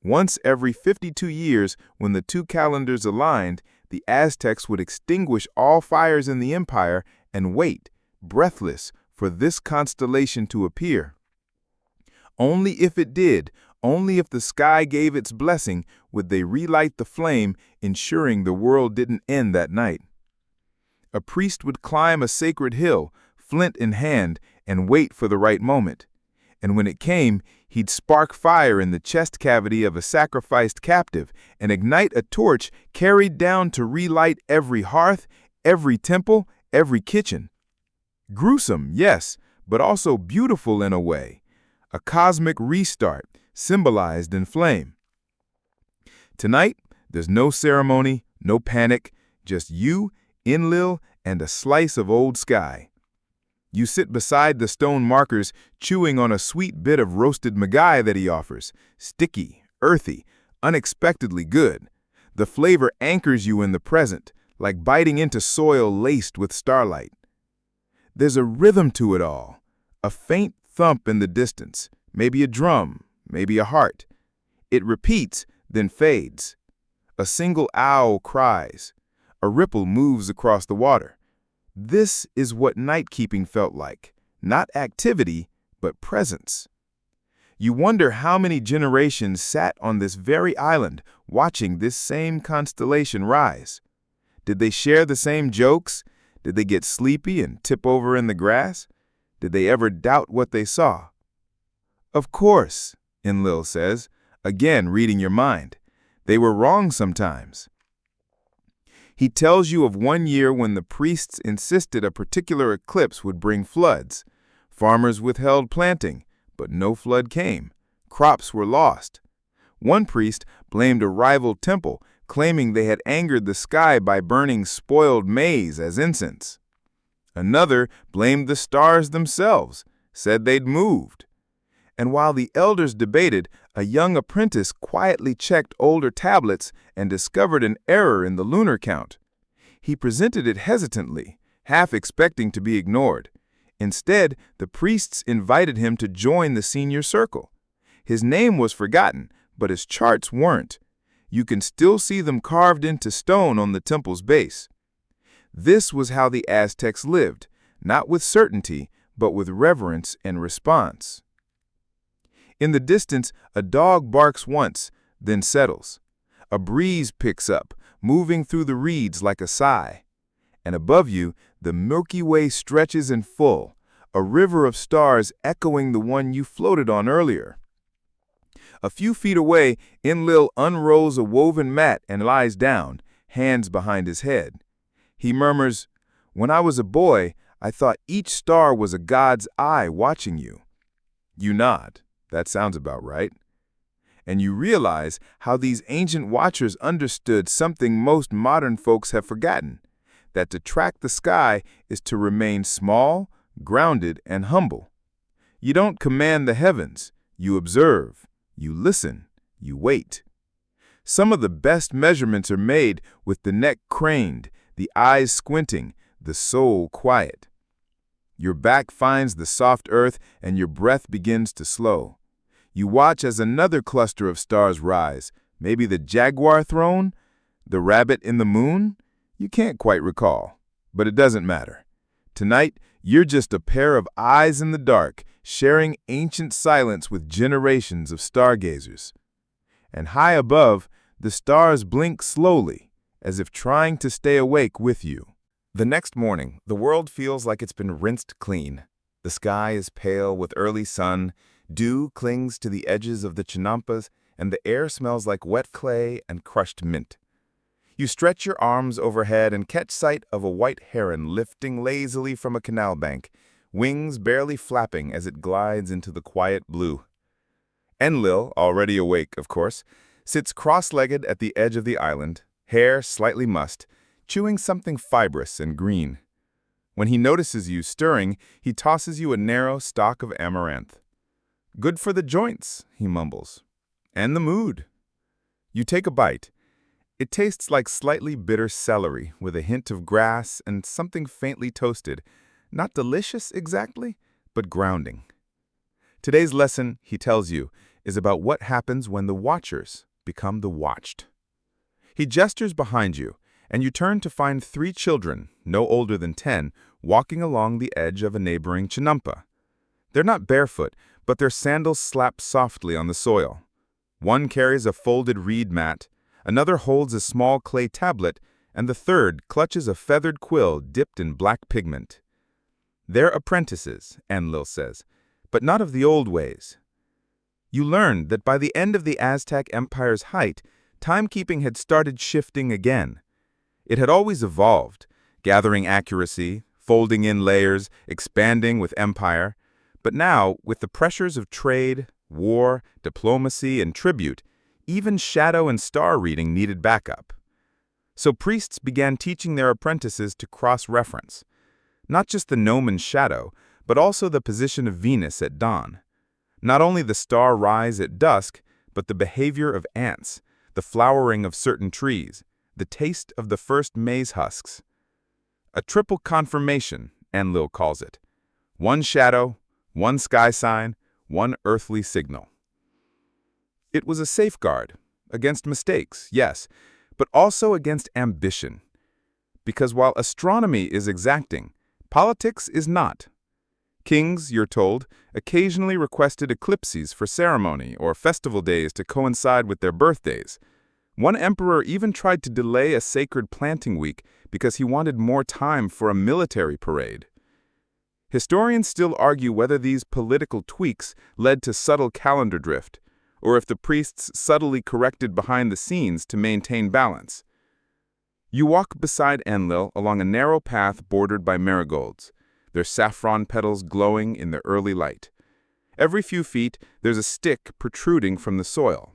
Once every 52 years, when the 2 calendars aligned, the Aztecs would extinguish all fires in the empire and wait, breathless, for this constellation to appear. Only if it did, only if the sky gave its blessing, would they relight the flame, ensuring the world didn't end that night. A priest would climb a sacred hill, flint in hand, and wait for the right moment. And when it came, He'd spark fire in the chest cavity of a sacrificed captive and ignite a torch carried down to relight every hearth, every temple, every kitchen. Gruesome, yes, but also beautiful in a way. A cosmic restart, symbolized in flame. Tonight, there's no ceremony, no panic, just you, Enlil, and a slice of old sky. You sit beside the stone markers, chewing on a sweet bit of roasted magai that he offers. Sticky, earthy, unexpectedly good. The flavor anchors you in the present, like biting into soil laced with starlight. There's a rhythm to it all, a faint thump in the distance, maybe a drum, maybe a heart. It repeats, then fades. A single owl cries. A ripple moves across the water. This is what night-keeping felt like. Not activity, but presence. You wonder how many generations sat on this very island watching this same constellation rise. Did they share the same jokes? Did they get sleepy and tip over in the grass? Did they ever doubt what they saw? Of course, Enlil says, again reading your mind. They were wrong sometimes. He tells you of one year when the priests insisted a particular eclipse would bring floods. Farmers withheld planting, but no flood came. Crops were lost. One priest blamed a rival temple, claiming they had angered the sky by burning spoiled maize as incense. Another blamed the stars themselves, said they'd moved. And while the elders debated, a young apprentice quietly checked older tablets and discovered an error in the lunar count. He presented it hesitantly, half expecting to be ignored. Instead, the priests invited him to join the senior circle. His name was forgotten, but his charts weren't. You can still see them carved into stone on the temple's base. This was how the Aztecs lived, not with certainty, but with reverence and response. In the distance, a dog barks once, then settles. A breeze picks up, moving through the reeds like a sigh. And above you, the Milky Way stretches in full, a river of stars echoing the one you floated on earlier. A few feet away, Enlil unrolls a woven mat and lies down, hands behind his head. He murmurs, "When I was a boy, I thought each star was a god's eye watching you." You nod. That sounds about right. And you realize how these ancient watchers understood something most modern folks have forgotten, that to track the sky is to remain small, grounded, and humble. You don't command the heavens, you observe, you listen, you wait. Some of the best measurements are made with the neck craned, the eyes squinting, the soul quiet. Your back finds the soft earth and your breath begins to slow. You watch as another cluster of stars rise, maybe the jaguar throne, the rabbit in the moon. You can't quite recall, but it doesn't matter. Tonight, you're just a pair of eyes in the dark, sharing ancient silence with generations of stargazers. And high above, the stars blink slowly, as if trying to stay awake with you. The next morning, the world feels like it's been rinsed clean. The sky is pale with early sun, dew clings to the edges of the chinampas, and the air smells like wet clay and crushed mint. You stretch your arms overhead and catch sight of a white heron lifting lazily from a canal bank, wings barely flapping as it glides into the quiet blue. Enlil, already awake, of course, sits cross-legged at the edge of the island, hair slightly mussed, chewing something fibrous and green. When he notices you stirring, he tosses you a narrow stalk of amaranth. "Good for the joints," he mumbles. "And the mood." You take a bite. It tastes like slightly bitter celery with a hint of grass and something faintly toasted. Not delicious exactly, but grounding. Today's lesson, he tells you, is about what happens when the watchers become the watched. He gestures behind you, and you turn to find 3 children, no older than 10, walking along the edge of a neighboring chinampa. They're not barefoot, but their sandals slap softly on the soil. One carries a folded reed mat, another holds a small clay tablet, and the third clutches a feathered quill dipped in black pigment. They're apprentices, Enlil says, but not of the old ways. You learned that by the end of the Aztec Empire's height, timekeeping had started shifting again. It had always evolved, gathering accuracy, folding in layers, expanding with empire. But now, with the pressures of trade, war, diplomacy, and tribute, even shadow and star reading needed backup. So priests began teaching their apprentices to cross-reference, not just the gnomon shadow, but also the position of Venus at dawn. Not only the star rise at dusk, but the behavior of ants, the flowering of certain trees, the taste of the first maize husks. A triple confirmation, Enlil calls it. One shadow, one sky sign, one earthly signal. It was a safeguard, against mistakes, yes, but also against ambition. Because while astronomy is exacting, politics is not. Kings, you're told, occasionally requested eclipses for ceremony or festival days to coincide with their birthdays. One emperor even tried to delay a sacred planting week because he wanted more time for a military parade. Historians still argue whether these political tweaks led to subtle calendar drift, or if the priests subtly corrected behind the scenes to maintain balance. You walk beside Enlil along a narrow path bordered by marigolds, their saffron petals glowing in the early light. Every few feet, there's a stick protruding from the soil.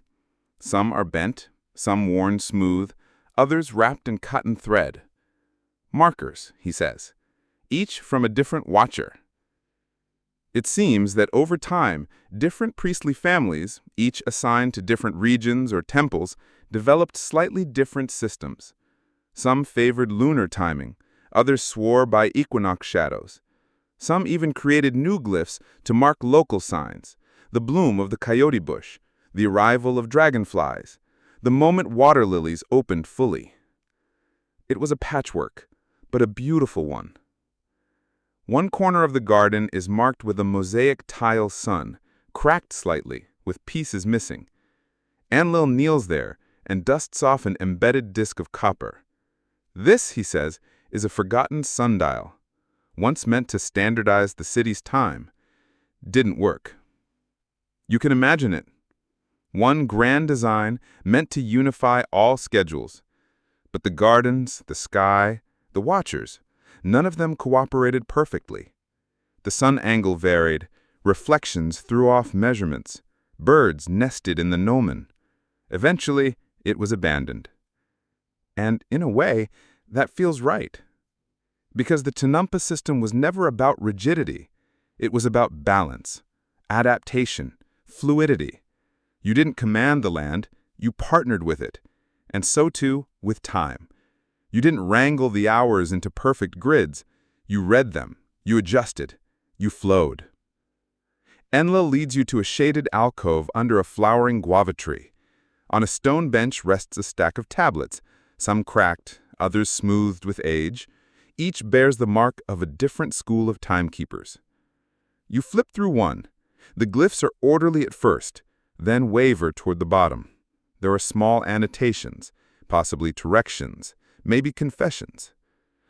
Some are bent, some worn smooth, others wrapped in cotton thread. Markers, he says, each from a different watcher. It seems that over time, different priestly families, each assigned to different regions or temples, developed slightly different systems. Some favored lunar timing, others swore by equinox shadows. Some even created new glyphs to mark local signs, the bloom of the coyote bush, the arrival of dragonflies, the moment water lilies opened fully. It was a patchwork, but a beautiful one. One corner of the garden is marked with a mosaic tile sun, cracked slightly, with pieces missing. Enlil kneels there and dusts off an embedded disk of copper. This, he says, is a forgotten sundial, once meant to standardize the city's time. Didn't work. You can imagine it. One grand design meant to unify all schedules. But the gardens, the sky, the watchers, none of them cooperated perfectly. The sun angle varied, reflections threw off measurements, birds nested in the gnomon. Eventually, it was abandoned. And in a way, that feels right. Because the Tinampa system was never about rigidity. It was about balance, adaptation, fluidity. You didn't command the land, you partnered with it. And so too with time. You didn't wrangle the hours into perfect grids. You read them, you adjusted, you flowed. Enlil leads you to a shaded alcove under a flowering guava tree. On a stone bench rests a stack of tablets, some cracked, others smoothed with age. Each bears the mark of a different school of timekeepers. You flip through one. The glyphs are orderly at first, then waver toward the bottom. There are small annotations, possibly directions, maybe confessions.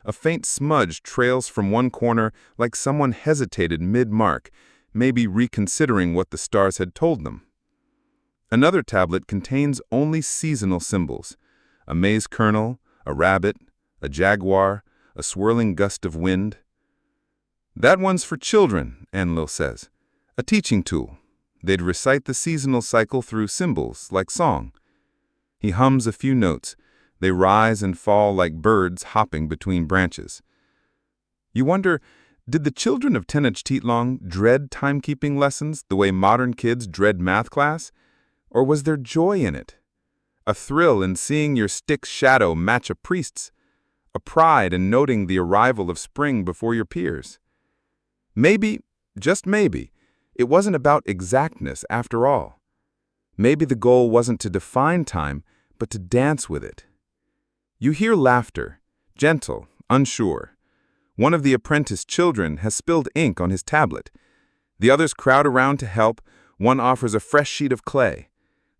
A faint smudge trails from one corner like someone hesitated mid-mark, maybe reconsidering what the stars had told them. Another tablet contains only seasonal symbols: a maize kernel, a rabbit, a jaguar, a swirling gust of wind. That one's for children, Enlil says. A teaching tool. They'd recite the seasonal cycle through symbols, like song. He hums a few notes. They rise and fall like birds hopping between branches. You wonder, did the children of Tenochtitlan dread timekeeping lessons the way modern kids dread math class? Or was there joy in it? A thrill in seeing your stick's shadow match a priest's? A pride in noting the arrival of spring before your peers? Maybe, just maybe, it wasn't about exactness after all. Maybe the goal wasn't to define time, but to dance with it. You hear laughter, gentle, unsure. One of the apprentice children has spilled ink on his tablet. The others crowd around to help. One offers a fresh sheet of clay.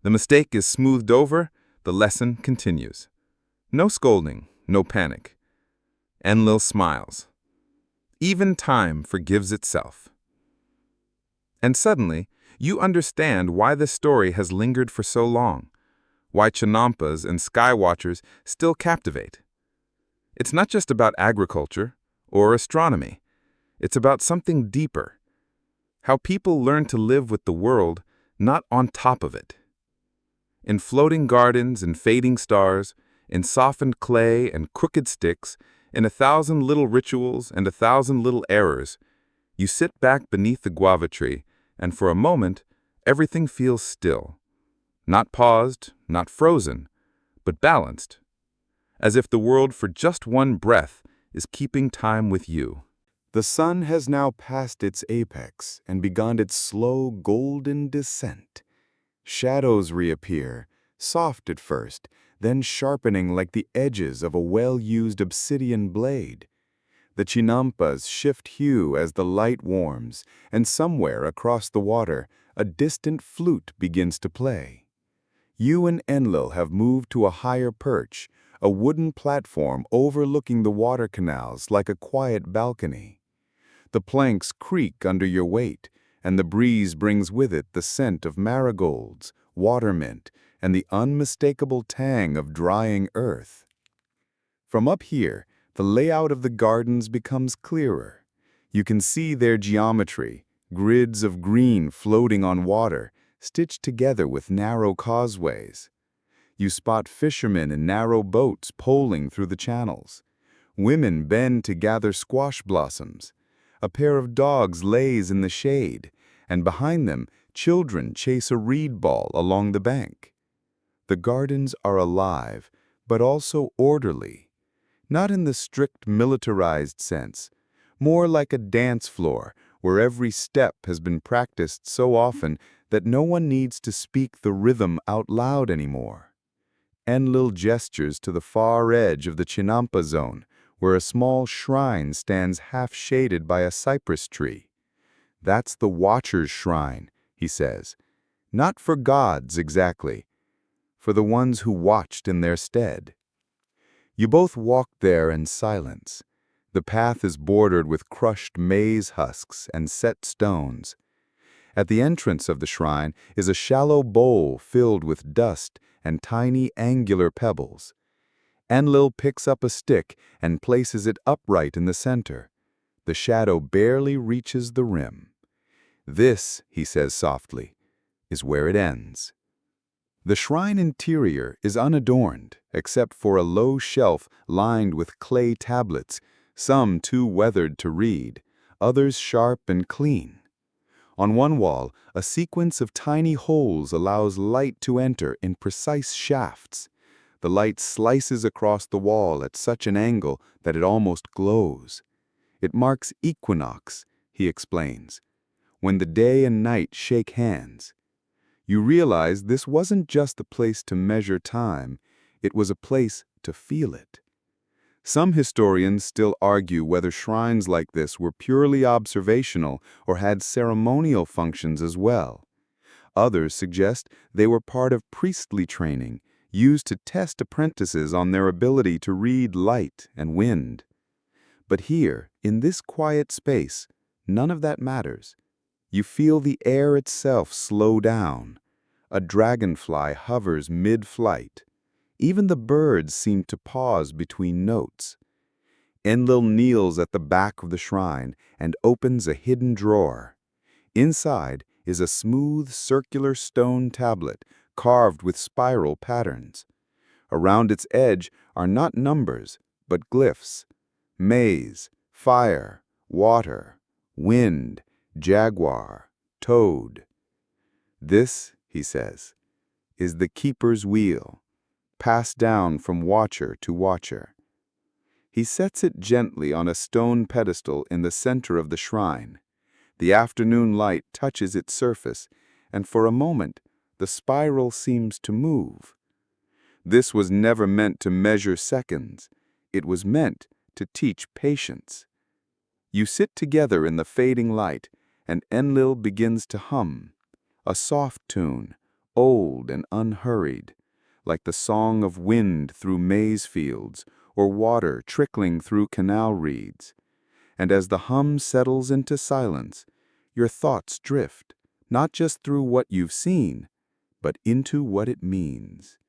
The mistake is smoothed over. The lesson continues. No scolding, no panic. Enlil smiles. Even time forgives itself. And suddenly, You understand why this story has lingered for so long, why Chinampas and skywatchers still captivate. It's not just about agriculture or astronomy. It's about something deeper. How people learn to live with the world, not on top of it. In floating gardens and fading stars, in softened clay and crooked sticks, in 1,000 little rituals and 1,000 little errors, you sit back beneath the guava tree, and for a moment, everything feels still. Not paused, not frozen, but balanced. As if the world for just one breath is keeping time with you. The sun has now passed its apex and begun its slow golden descent. Shadows reappear, soft at first, then sharpening like the edges of a well-used obsidian blade. The chinampas shift hue as the light warms, and somewhere across the water, a distant flute begins to play. You and Enlil have moved to a higher perch, a wooden platform overlooking the water canals like a quiet balcony. The planks creak under your weight, and the breeze brings with it the scent of marigolds, water mint, and the unmistakable tang of drying earth. From up here, the layout of the gardens becomes clearer. You can see their geometry, grids of green floating on water, stitched together with narrow causeways. You spot fishermen in narrow boats poling through the channels. Women bend to gather squash blossoms. A pair of dogs lays in the shade, and behind them, children chase a reed ball along the bank. The gardens are alive, but also orderly. Not in the strict militarized sense, more like a dance floor where every step has been practiced so often that no one needs to speak the rhythm out loud anymore. Enlil gestures to the far edge of the Chinampa zone, where a small shrine stands half-shaded by a cypress tree. That's the Watcher's Shrine, he says. Not for gods exactly, for the ones who watched in their stead. You both walk there in silence. The path is bordered with crushed maize husks and set stones. At the entrance of the shrine is a shallow bowl filled with dust and tiny angular pebbles. Enlil picks up a stick and places it upright in the center. The shadow barely reaches the rim. This, he says softly, is where it ends. The shrine interior is unadorned, except for a low shelf lined with clay tablets, some too weathered to read, others sharp and clean. On one wall, a sequence of tiny holes allows light to enter in precise shafts. The light slices across the wall at such an angle that it almost glows. It marks equinox, he explains, when the day and night shake hands. You realize this wasn't just a place to measure time, it was a place to feel it. Some historians still argue whether shrines like this were purely observational or had ceremonial functions as well. Others suggest they were part of priestly training, used to test apprentices on their ability to read light and wind. But here, in this quiet space, none of that matters. You feel the air itself slow down. A dragonfly hovers mid-flight. Even the birds seem to pause between notes. Enlil kneels at the back of the shrine and opens a hidden drawer. Inside is a smooth, circular stone tablet carved with spiral patterns. Around its edge are not numbers, but glyphs: maize, fire, water, wind, jaguar, toad. This, he says, is the keeper's wheel, passed down from watcher to watcher. He sets it gently on a stone pedestal in the center of the shrine. The afternoon light touches its surface, and for a moment, the spiral seems to move. This was never meant to measure seconds. It was meant to teach patience. You sit together in the fading light, and Enlil begins to hum, a soft tune, old and unhurried, like the song of wind through maize fields or water trickling through canal reeds. And as the hum settles into silence, your thoughts drift, not just through what you've seen, but into what it means.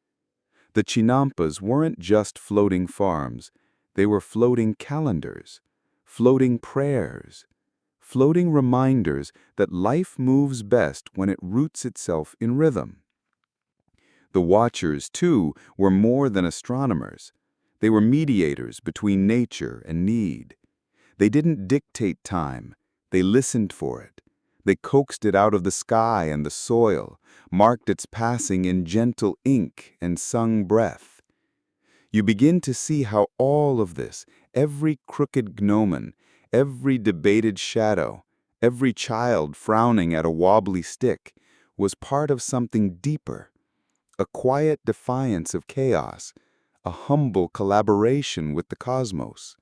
The Chinampas weren't just floating farms, they were floating calendars, floating prayers, floating reminders that life moves best when it roots itself in rhythm. The watchers, too, were more than astronomers. They were mediators between nature and need. They didn't dictate time, they listened for it. They coaxed it out of the sky and the soil, marked its passing in gentle ink and sung breath. You begin to see how all of this, every crooked gnomon, every debated shadow, every child frowning at a wobbly stick, was part of something deeper, a quiet defiance of chaos, a humble collaboration with the cosmos.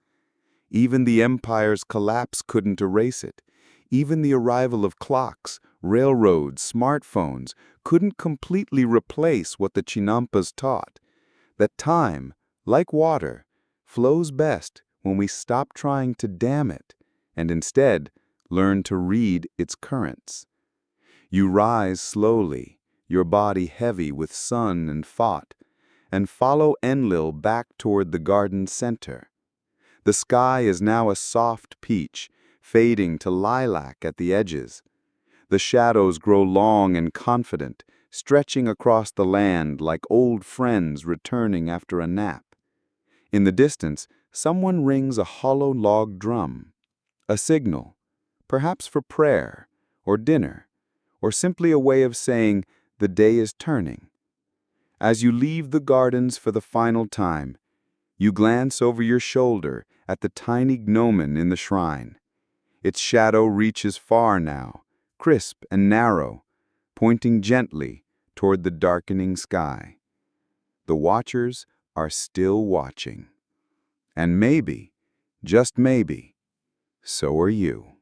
Even the empire's collapse couldn't erase it. Even the arrival of clocks, railroads, smartphones couldn't completely replace what the Chinampas taught, that time, like water, flows best when we stop trying to dam it and instead learn to read its currents. You rise slowly, your body heavy with sun and thought, and follow Enlil back toward the garden's center. The sky is now a soft peach, fading to lilac at the edges. The shadows grow long and confident, stretching across the land like old friends returning after a nap. In the distance, someone rings a hollow log drum, a signal, perhaps for prayer or dinner, or simply a way of saying the day is turning. As you leave the gardens for the final time, you glance over your shoulder at the tiny gnomon in the shrine. Its shadow reaches far now, crisp and narrow, pointing gently toward the darkening sky. The watchers are still watching. And maybe, just maybe, so are you.